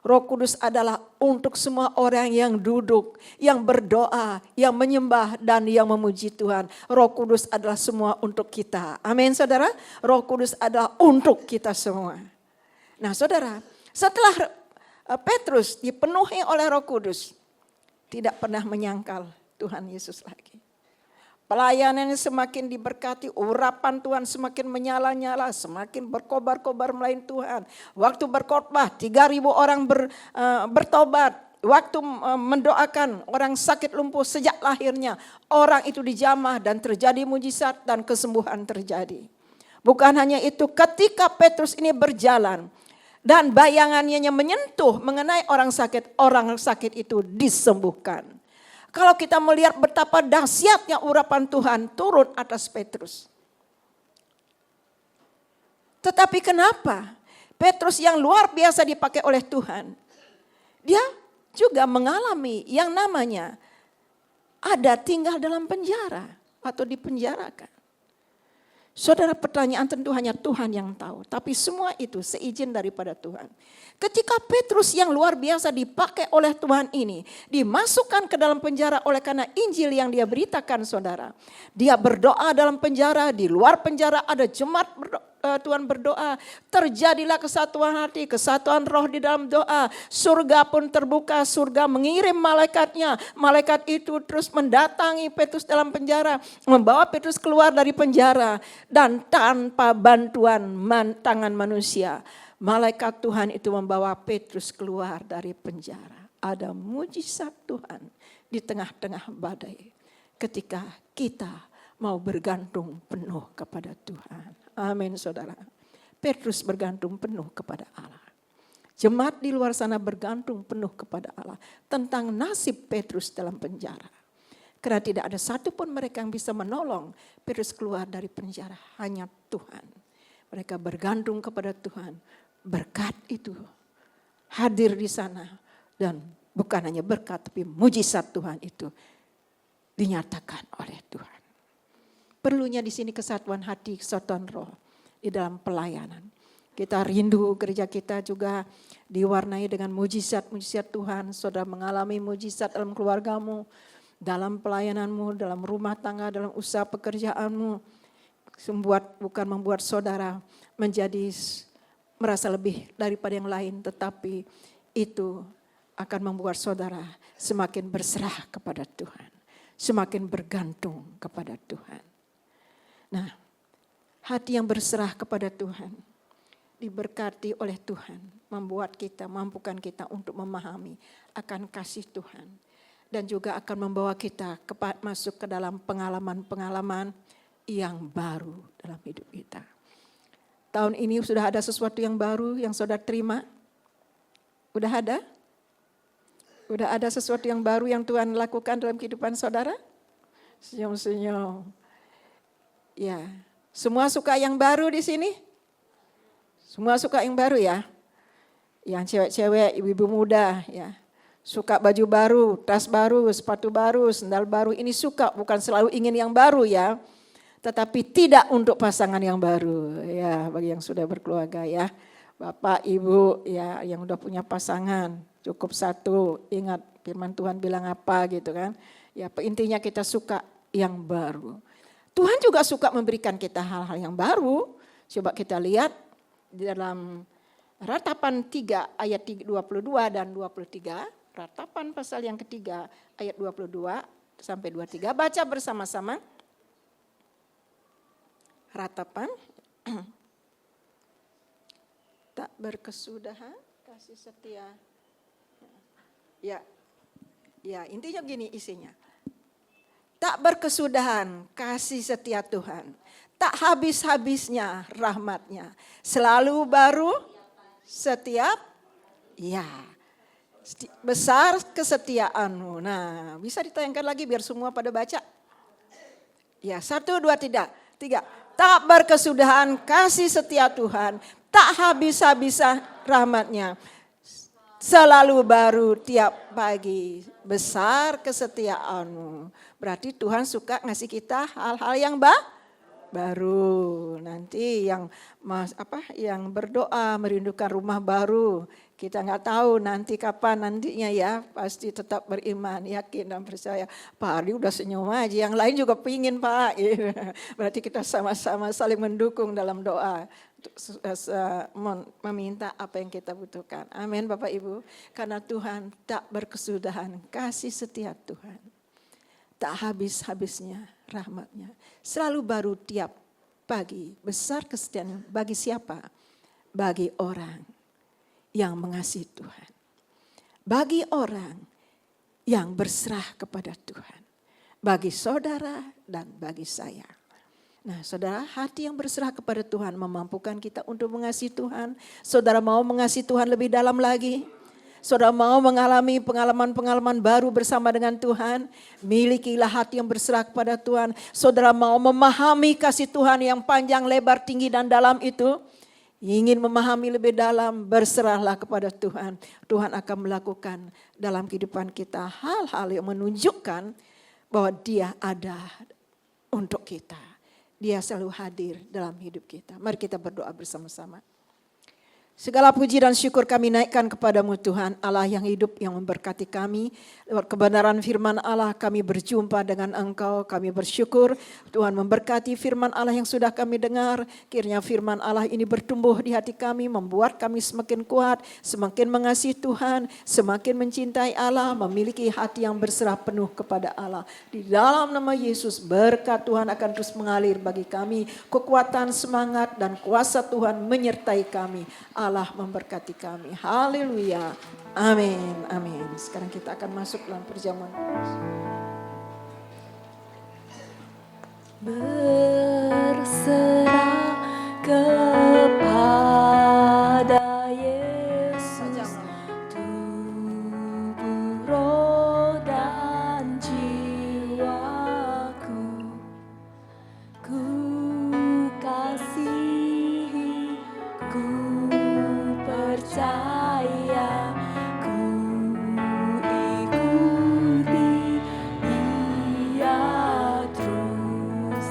Roh Kudus adalah untuk semua orang yang duduk, yang berdoa, yang menyembah dan yang memuji Tuhan. Roh Kudus adalah semua untuk kita. Amin saudara. Roh Kudus adalah untuk kita semua. Nah saudara, setelah Petrus dipenuhi oleh Roh Kudus, tidak pernah menyangkal Tuhan Yesus lagi. Pelayanannya semakin diberkati, urapan Tuhan semakin menyala-nyala, semakin berkobar-kobar melayani Tuhan. Waktu berkhotbah 3.000 orang bertobat. Waktu mendoakan orang sakit lumpuh sejak lahirnya, orang itu dijamah dan terjadi mujizat dan kesembuhan terjadi. Bukan hanya itu, ketika Petrus ini berjalan dan bayangannya menyentuh mengenai orang sakit itu disembuhkan. Kalau kita melihat betapa dahsyatnya urapan Tuhan turun atas Petrus. Tetapi kenapa Petrus yang luar biasa dipakai oleh Tuhan, dia juga mengalami yang namanya ada tinggal dalam penjara atau dipenjarakan. Saudara, pertanyaan tentu hanya Tuhan yang tahu. Tapi semua itu seizin daripada Tuhan. Ketika Petrus yang luar biasa dipakai oleh Tuhan ini, dimasukkan ke dalam penjara oleh karena Injil yang dia beritakan, saudara. Dia berdoa dalam penjara, di luar penjara ada jemaat Tuhan berdoa, terjadilah kesatuan hati, kesatuan roh di dalam doa. Surga pun terbuka, surga mengirim malaikatnya. Malaikat itu terus mendatangi Petrus dalam penjara, membawa Petrus keluar dari penjara. Dan tanpa bantuan tangan manusia, malaikat Tuhan itu membawa Petrus keluar dari penjara. Ada mujizat Tuhan di tengah-tengah badai. Ketika kita mau bergantung penuh kepada Tuhan. Amin, saudara. Petrus bergantung penuh kepada Allah. Jemaat di luar sana bergantung penuh kepada Allah tentang nasib Petrus dalam penjara. Karena tidak ada satupun mereka yang bisa menolong Petrus keluar dari penjara. Hanya Tuhan. Mereka bergantung kepada Tuhan. Berkat itu hadir di sana. Dan bukan hanya berkat, tapi mujizat Tuhan itu dinyatakan oleh Tuhan. Perlunya di sini kesatuan hati, kesatuan roh di dalam pelayanan. Kita rindu gereja kita juga diwarnai dengan mujizat-mujizat Tuhan. Saudara mengalami mujizat dalam keluargamu, dalam pelayananmu, dalam rumah tangga, dalam usaha pekerjaanmu. Bukan membuat saudara menjadi merasa lebih daripada yang lain, tetapi itu akan membuat saudara semakin berserah kepada Tuhan. Semakin bergantung kepada Tuhan. Nah, hati yang berserah kepada Tuhan diberkati oleh Tuhan, mampukan kita untuk memahami akan kasih Tuhan dan juga akan membawa kita masuk ke dalam pengalaman-pengalaman yang baru dalam hidup kita. Tahun ini sudah ada sesuatu yang baru yang saudara terima? Udah ada? Udah ada sesuatu yang baru yang Tuhan lakukan dalam kehidupan saudara? Senyum-senyum. Ya, semua suka yang baru di sini? Semua suka yang baru ya? Yang cewek-cewek, ibu-ibu muda ya. Suka baju baru, tas baru, sepatu baru, sandal baru. Ini suka, bukan selalu ingin yang baru ya. Tetapi tidak untuk pasangan yang baru. Ya, bagi yang sudah berkeluarga ya. Bapak, Ibu ya yang udah punya pasangan. Cukup satu, ingat firman Tuhan bilang apa gitu kan. Ya, intinya kita suka yang baru. Tuhan juga suka memberikan kita hal-hal yang baru. Coba kita lihat di dalam Ratapan 3 ayat 22 dan 23. Ratapan pasal yang ketiga ayat 22 sampai 23. Baca bersama-sama. Ratapan. Tak berkesudahan, kasih setia. Ya, intinya gini isinya. Tak berkesudahan kasih setia Tuhan. Tak habis-habisnya rahmatnya. Selalu baru setiap besar kesetiaanmu. Nah, bisa ditayangkan lagi biar semua pada baca. Ya, 1, 2, 3. Tak berkesudahan kasih setia Tuhan. Tak habis-habisnya rahmatnya. Selalu baru tiap pagi. Besar kesetiaanmu. Berarti Tuhan suka ngasih kita hal-hal yang baru. Nanti yang berdoa merindukan rumah baru. Kita nggak tahu nanti kapan nantinya ya. Pasti tetap beriman, yakin dan percaya. Pak Ardi udah senyum aja. Yang lain juga pingin Pak. Berarti kita sama-sama saling mendukung dalam doa. Meminta apa yang kita butuhkan. Amin Bapak Ibu. Karena Tuhan tak berkesudahan kasih setia Tuhan. Tak habis-habisnya rahmatnya. Selalu baru tiap pagi. Besar kesetiaan bagi siapa? Bagi orang yang mengasihi Tuhan. Bagi orang yang berserah kepada Tuhan. Bagi saudara dan bagi saya. Nah, saudara, hati yang berserah kepada Tuhan memampukan kita untuk mengasihi Tuhan. Saudara mau mengasihi Tuhan lebih dalam lagi? Saudara mau mengalami pengalaman-pengalaman baru bersama dengan Tuhan? Milikilah hati yang berserah kepada Tuhan. Saudara mau memahami kasih Tuhan yang panjang, lebar, tinggi, dan dalam itu? Ingin memahami lebih dalam, berserahlah kepada Tuhan. Tuhan akan melakukan dalam kehidupan kita hal-hal yang menunjukkan bahwa Dia ada untuk kita. Dia selalu hadir dalam hidup kita. Mari kita berdoa bersama-sama. Segala puji dan syukur kami naikkan kepadamu Tuhan, Allah yang hidup, yang memberkati kami. Lewat kebenaran firman Allah kami berjumpa dengan Engkau, kami bersyukur Tuhan memberkati firman Allah yang sudah kami dengar. Kiranya firman Allah ini bertumbuh di hati kami, membuat kami semakin kuat, semakin mengasihi Tuhan, semakin mencintai Allah, memiliki hati yang berserah penuh kepada Allah. Di dalam nama Yesus, berkat Tuhan akan terus mengalir bagi kami, kekuatan, semangat, dan kuasa Tuhan menyertai kami. Allah memberkati kami. Haleluya. Amin. Amin. Sekarang kita akan masuk dalam perjamuan. Berserah kepada Yesus, tubuh, roh, dan jiwaku. Ku kasihi, ku percaya, ku ikuti Dia terus.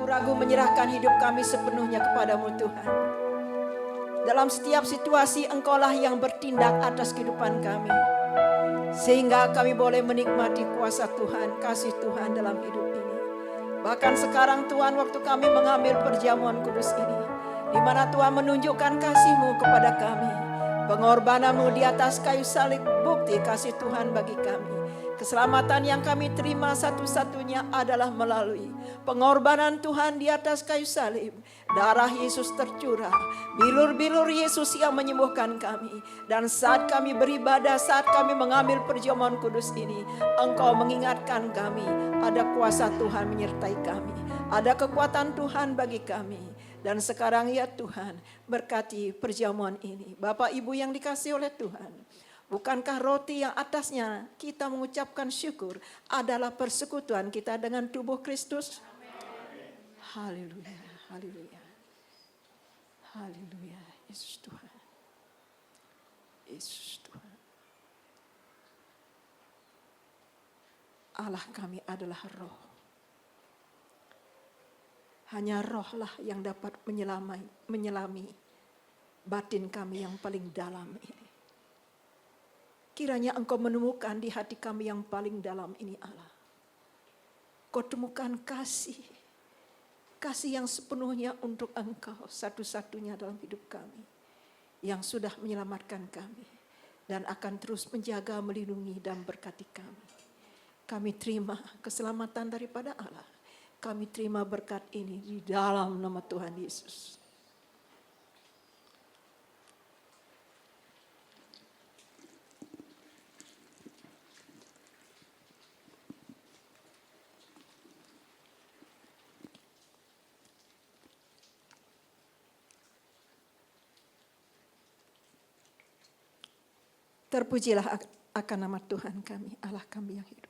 ragu-ragu menyerahkan hidup kami sepenuhnya kepadamu Tuhan. Dalam setiap situasi Engkaulah yang bertindak atas kehidupan kami. Sehingga kami boleh menikmati kuasa Tuhan, kasih Tuhan dalam hidup ini. Bahkan sekarang Tuhan, waktu kami mengambil perjamuan kudus ini, di mana Tuhan menunjukkan kasih-Mu kepada kami. Pengorbanan-Mu di atas kayu salib, bukti kasih Tuhan bagi kami. Keselamatan yang kami terima satu-satunya adalah melalui pengorbanan Tuhan di atas kayu salib. Darah Yesus tercurah, bilur-bilur Yesus yang menyembuhkan kami. Dan saat kami beribadah, saat kami mengambil perjamuan kudus ini, Engkau mengingatkan kami, ada kuasa Tuhan menyertai kami. Ada kekuatan Tuhan bagi kami. Dan sekarang ya Tuhan, berkati perjamuan ini. Bapak Ibu yang dikasihi oleh Tuhan, bukankah roti yang atasnya kita mengucapkan syukur adalah persekutuan kita dengan tubuh Kristus? Haleluya, haleluya, haleluya. Yesus Tuhan, Yesus Tuhan. Allah kami adalah roh. Hanya rohlah yang dapat menyelami batin kami yang paling dalam ini. Kiranya Engkau menemukan di hati kami yang paling dalam ini Allah. Kau temukan kasih. Kasih yang sepenuhnya untuk Engkau, satu-satunya dalam hidup kami. Yang sudah menyelamatkan kami. Dan akan terus menjaga, melindungi dan berkati kami. Kami terima keselamatan daripada Allah. Kami terima berkat ini di dalam nama Tuhan Yesus. Terpujilah akan nama Tuhan kami, Allah kami yang hidup.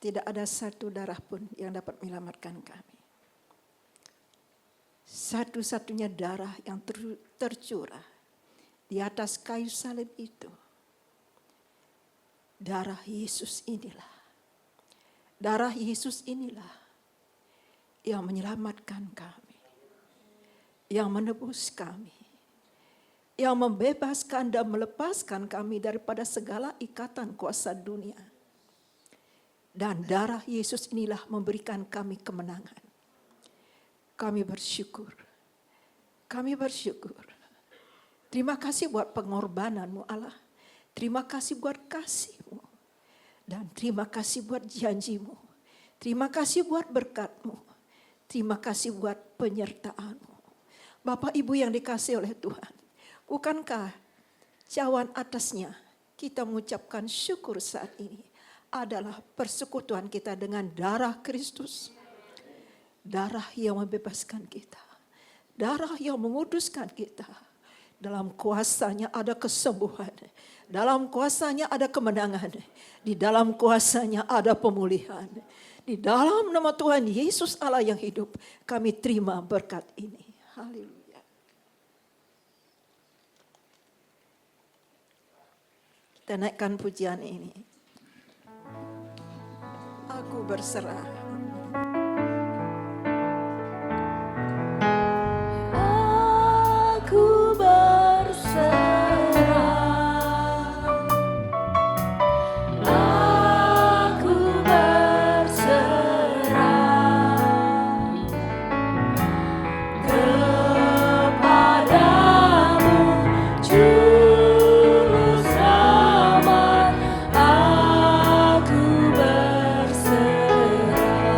Tidak ada satu darah pun yang dapat menyelamatkan kami. Satu-satunya darah yang tercurah di atas kayu salib itu. Darah Yesus inilah. Darah Yesus inilah yang menyelamatkan kami. Yang menebus kami. Yang membebaskan dan melepaskan kami daripada segala ikatan kuasa dunia. Dan darah Yesus inilah memberikan kami kemenangan. Kami bersyukur. Kami bersyukur. Terima kasih buat pengorbanan-Mu Allah. Terima kasih buat kasih-Mu. Dan terima kasih buat janji-Mu. Terima kasih buat berkat-Mu. Terima kasih buat penyertaan-Mu. Bapak Ibu yang dikasihi oleh Tuhan. Bukankah cawan atasnya kita mengucapkan syukur saat ini adalah persekutuan kita dengan darah Kristus. Darah yang membebaskan kita. Darah yang menguduskan kita. Dalam kuasanya ada kesembuhan. Dalam kuasanya ada kemenangan. Di dalam kuasanya ada pemulihan. Di dalam nama Tuhan Yesus Allah yang hidup, kami terima berkat ini. Haleluya. Kita naikkan pujian ini. Aku berserah. Aku berserah. Aku berserah kepadamu, Juru Selamat. Aku berserah.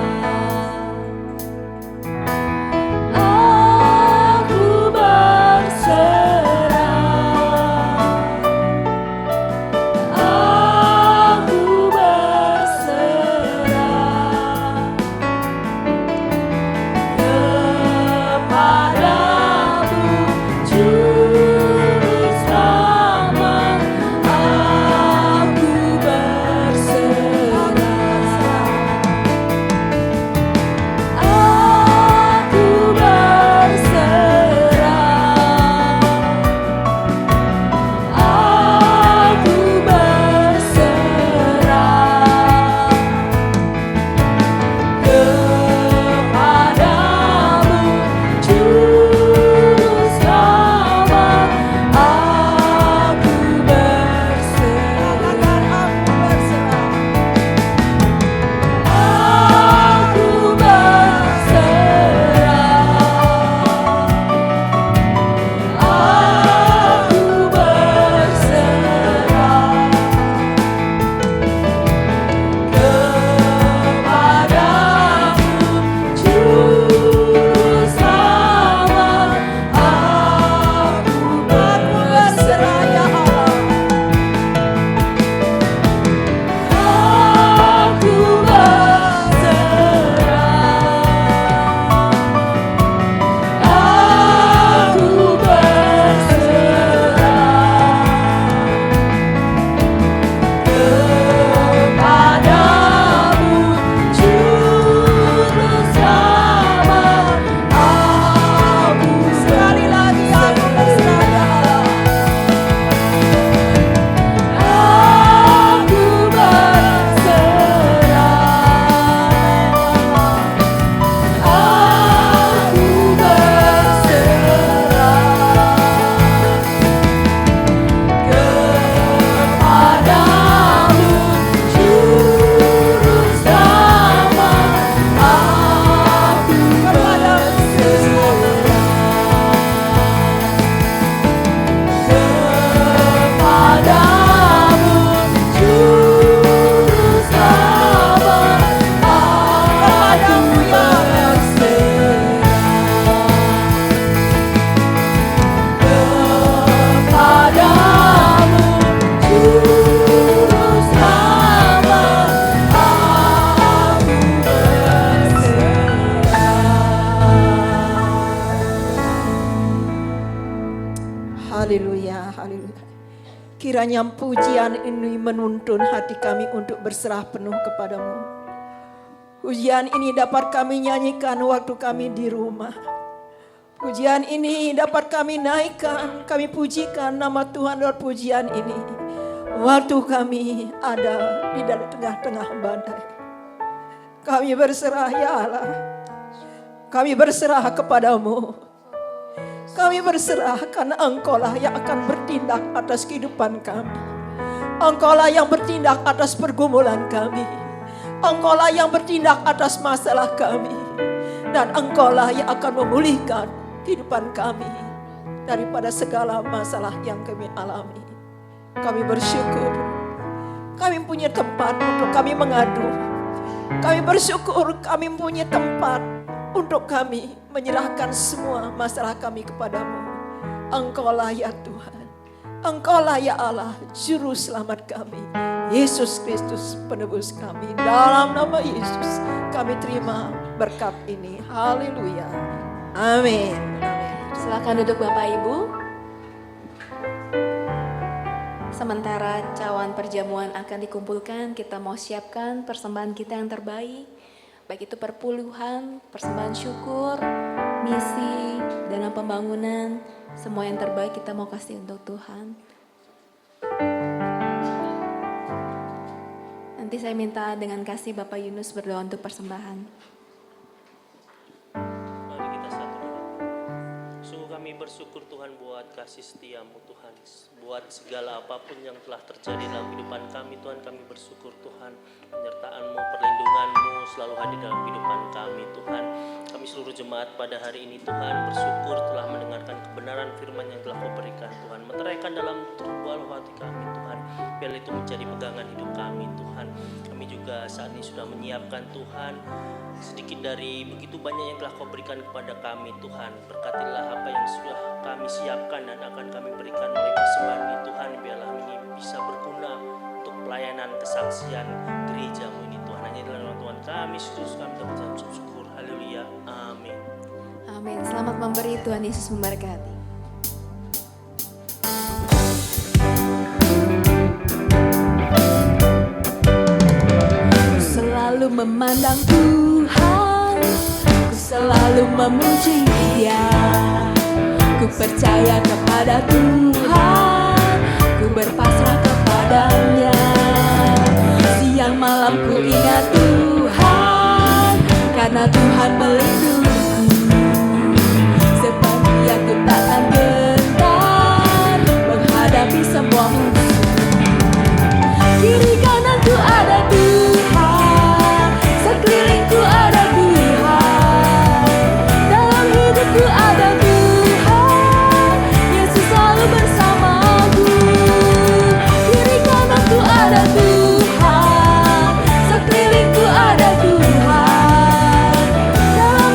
Kiranya pujian ini menuntun hati kami untuk berserah penuh kepadamu. Pujian ini dapat kami nyanyikan waktu kami di rumah. Pujian ini dapat kami naikkan, kami pujikan nama Tuhan lewat pujian ini. Waktu kami ada di dalam tengah-tengah badai. Kami berserah ya Allah. Kami berserah kepadamu. Kami berserah karena Engkaulah yang akan bertindak atas kehidupan kami. Engkaulah yang bertindak atas pergumulan kami. Engkaulah yang bertindak atas masalah kami. Dan Engkaulah yang akan memulihkan kehidupan kami daripada segala masalah yang kami alami. Kami bersyukur. Kami punya tempat untuk kami mengadu. Kami bersyukur kami punya tempat untuk kami menyerahkan semua masalah kami kepadamu. Engkaulah ya Tuhan. Engkaulah ya Allah, Juru Selamat kami. Yesus Kristus penebus kami. Dalam nama Yesus kami terima berkat ini. Haleluya. Amin. Silakan duduk Bapak Ibu. Sementara cawan perjamuan akan dikumpulkan, kita mau siapkan persembahan kita yang terbaik. Baik itu perpuluhan, persembahan syukur, misi, dana pembangunan, semua yang terbaik kita mau kasih untuk Tuhan. Nanti saya minta dengan kasih Bapak Yunus berdoa untuk persembahan. Mari kita satu. Sungguh kami bersyukur Tuhan buat kasih setiamu Tuhan. Buat segala apapun yang telah terjadi dalam kehidupan kami Tuhan, kami bersyukur Tuhan. Penyertaan-Mu, perlindungan-Mu selalu hadir dalam kehidupan kami Tuhan. Kami seluruh jemaat pada hari ini Tuhan bersyukur telah mendengarkan kebenaran firman yang telah Kau berikan Tuhan. Meteraikan dalam terbual hati kami Tuhan. Biar itu menjadi pegangan hidup kami Tuhan. Kami juga saat ini sudah menyiapkan Tuhan sedikit dari begitu banyak yang telah Kau berikan kepada kami Tuhan. Berkatilah apa yang sudah kami siapkan dan akan kami berikan melalui persembahan ini Tuhan. Biarlah ini bisa berguna untuk pelayanan kesaksian gereja-Mu ini Tuhan. Hanya dalam nama Tuhan kami Yesus kami dapat syukur. Haleluya. Amin. Amin. Selamat memberi, Tuhan Yesus memberkati. Selalu memandang Tuhan, ku selalu memuji Dia. Ku percaya kepada Tuhan, ku berpasrah kepadanya. Siang malam ku ingat Tuhan, karena Tuhan melindungiku. Seperti aku takkan gentar menghadapi semua musuh. Kiri kananku ada Tuhan, sekelilingku ada Tuhan, dalam hidupku ada Tuhan, Yesus selalu bersamaku. Kiri kananku ada Tuhan, sekelilingku ada Tuhan, dalam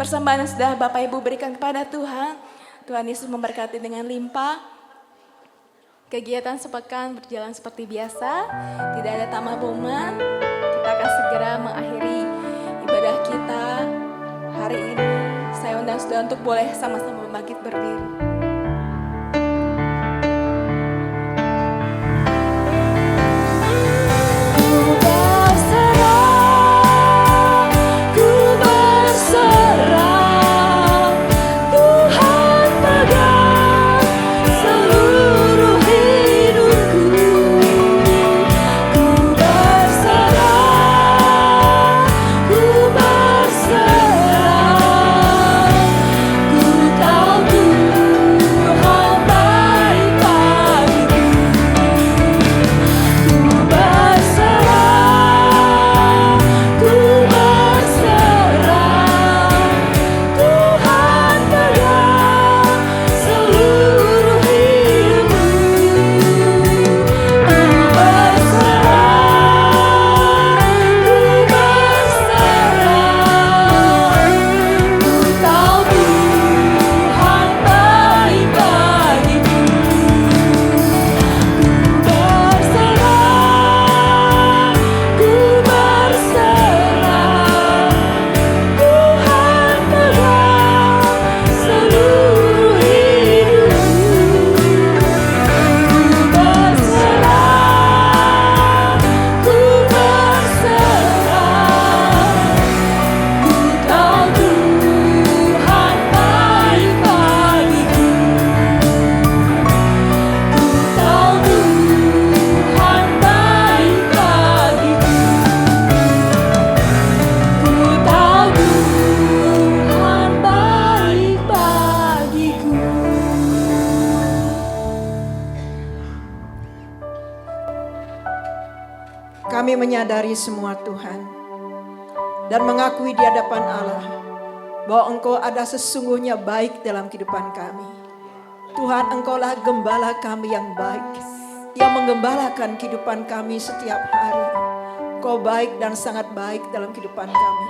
persembahan yang sudah Bapak Ibu berikan kepada Tuhan. Tuhan Yesus memberkati dengan limpah. Kegiatan sepekan berjalan seperti biasa, tidak ada tamu boman. Kita akan segera mengakhiri ibadah kita hari ini. Saya undang saudara untuk boleh sama-sama bangkit berdiri. Kami menyadari semua Tuhan dan mengakui di hadapan Allah bahwa Engkau ada sesungguhnya baik dalam kehidupan kami. Tuhan, Engkaulah gembala kami yang baik, yang menggembalakan kehidupan kami setiap hari. Engkau baik dan sangat baik dalam kehidupan kami.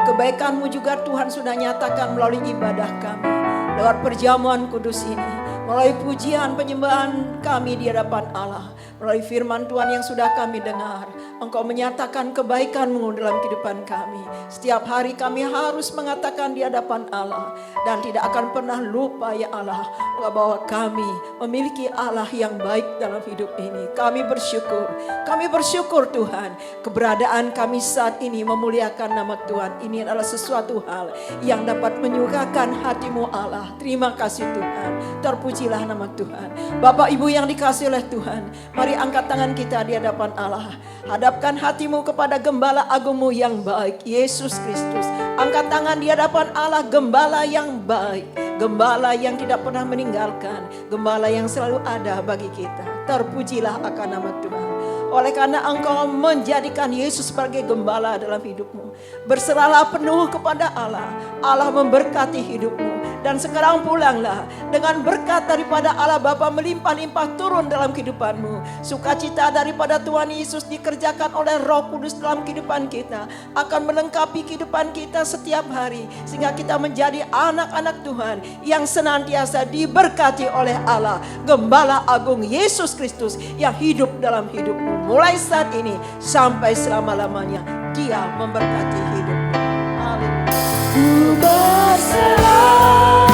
Kebaikan-Mu juga Tuhan sudah nyatakan melalui ibadah kami, lewat perjamuan kudus ini, melalui pujian penyembahan kami di hadapan Allah, melalui firman Tuhan yang sudah kami dengar. Engkau menyatakan kebaikan-Mu dalam kehidupan kami. Setiap hari kami harus mengatakan di hadapan Allah, dan tidak akan pernah lupa ya Allah, bahwa kami memiliki Allah yang baik dalam hidup ini. Kami bersyukur Tuhan, keberadaan kami saat ini memuliakan nama Tuhan. Ini adalah sesuatu hal yang dapat menyukakan hati-Mu Allah. Terima kasih Tuhan, terpujilah nama Tuhan. Bapak Ibu yang dikasihi oleh Tuhan, mari angkat tangan kita di hadapan Allah. Hadapkan hatimu kepada Gembala Agungmu yang baik, Yesus Kristus. Angkat tangan di hadapan Allah, Gembala yang baik, Gembala yang tidak pernah meninggalkan, Gembala yang selalu ada bagi kita. Terpujilah akan nama Tuhan. Oleh karena Engkau menjadikan Yesus sebagai Gembala dalam hidupmu, berserahlah penuh kepada Allah. Allah memberkati hidupmu. Dan sekarang pulanglah dengan berkat daripada Allah Bapa melimpah-limpah turun dalam kehidupanmu. Sukacita daripada Tuhan Yesus dikerjakan oleh Roh Kudus dalam kehidupan kita akan melengkapi kehidupan kita setiap hari, sehingga kita menjadi anak-anak Tuhan yang senantiasa diberkati oleh Allah, Gembala Agung Yesus Kristus yang hidup dalam hidupmu. Mulai saat ini sampai selama-lamanya, Dia memberkati hidupmu. Haleluya. Ku berserah.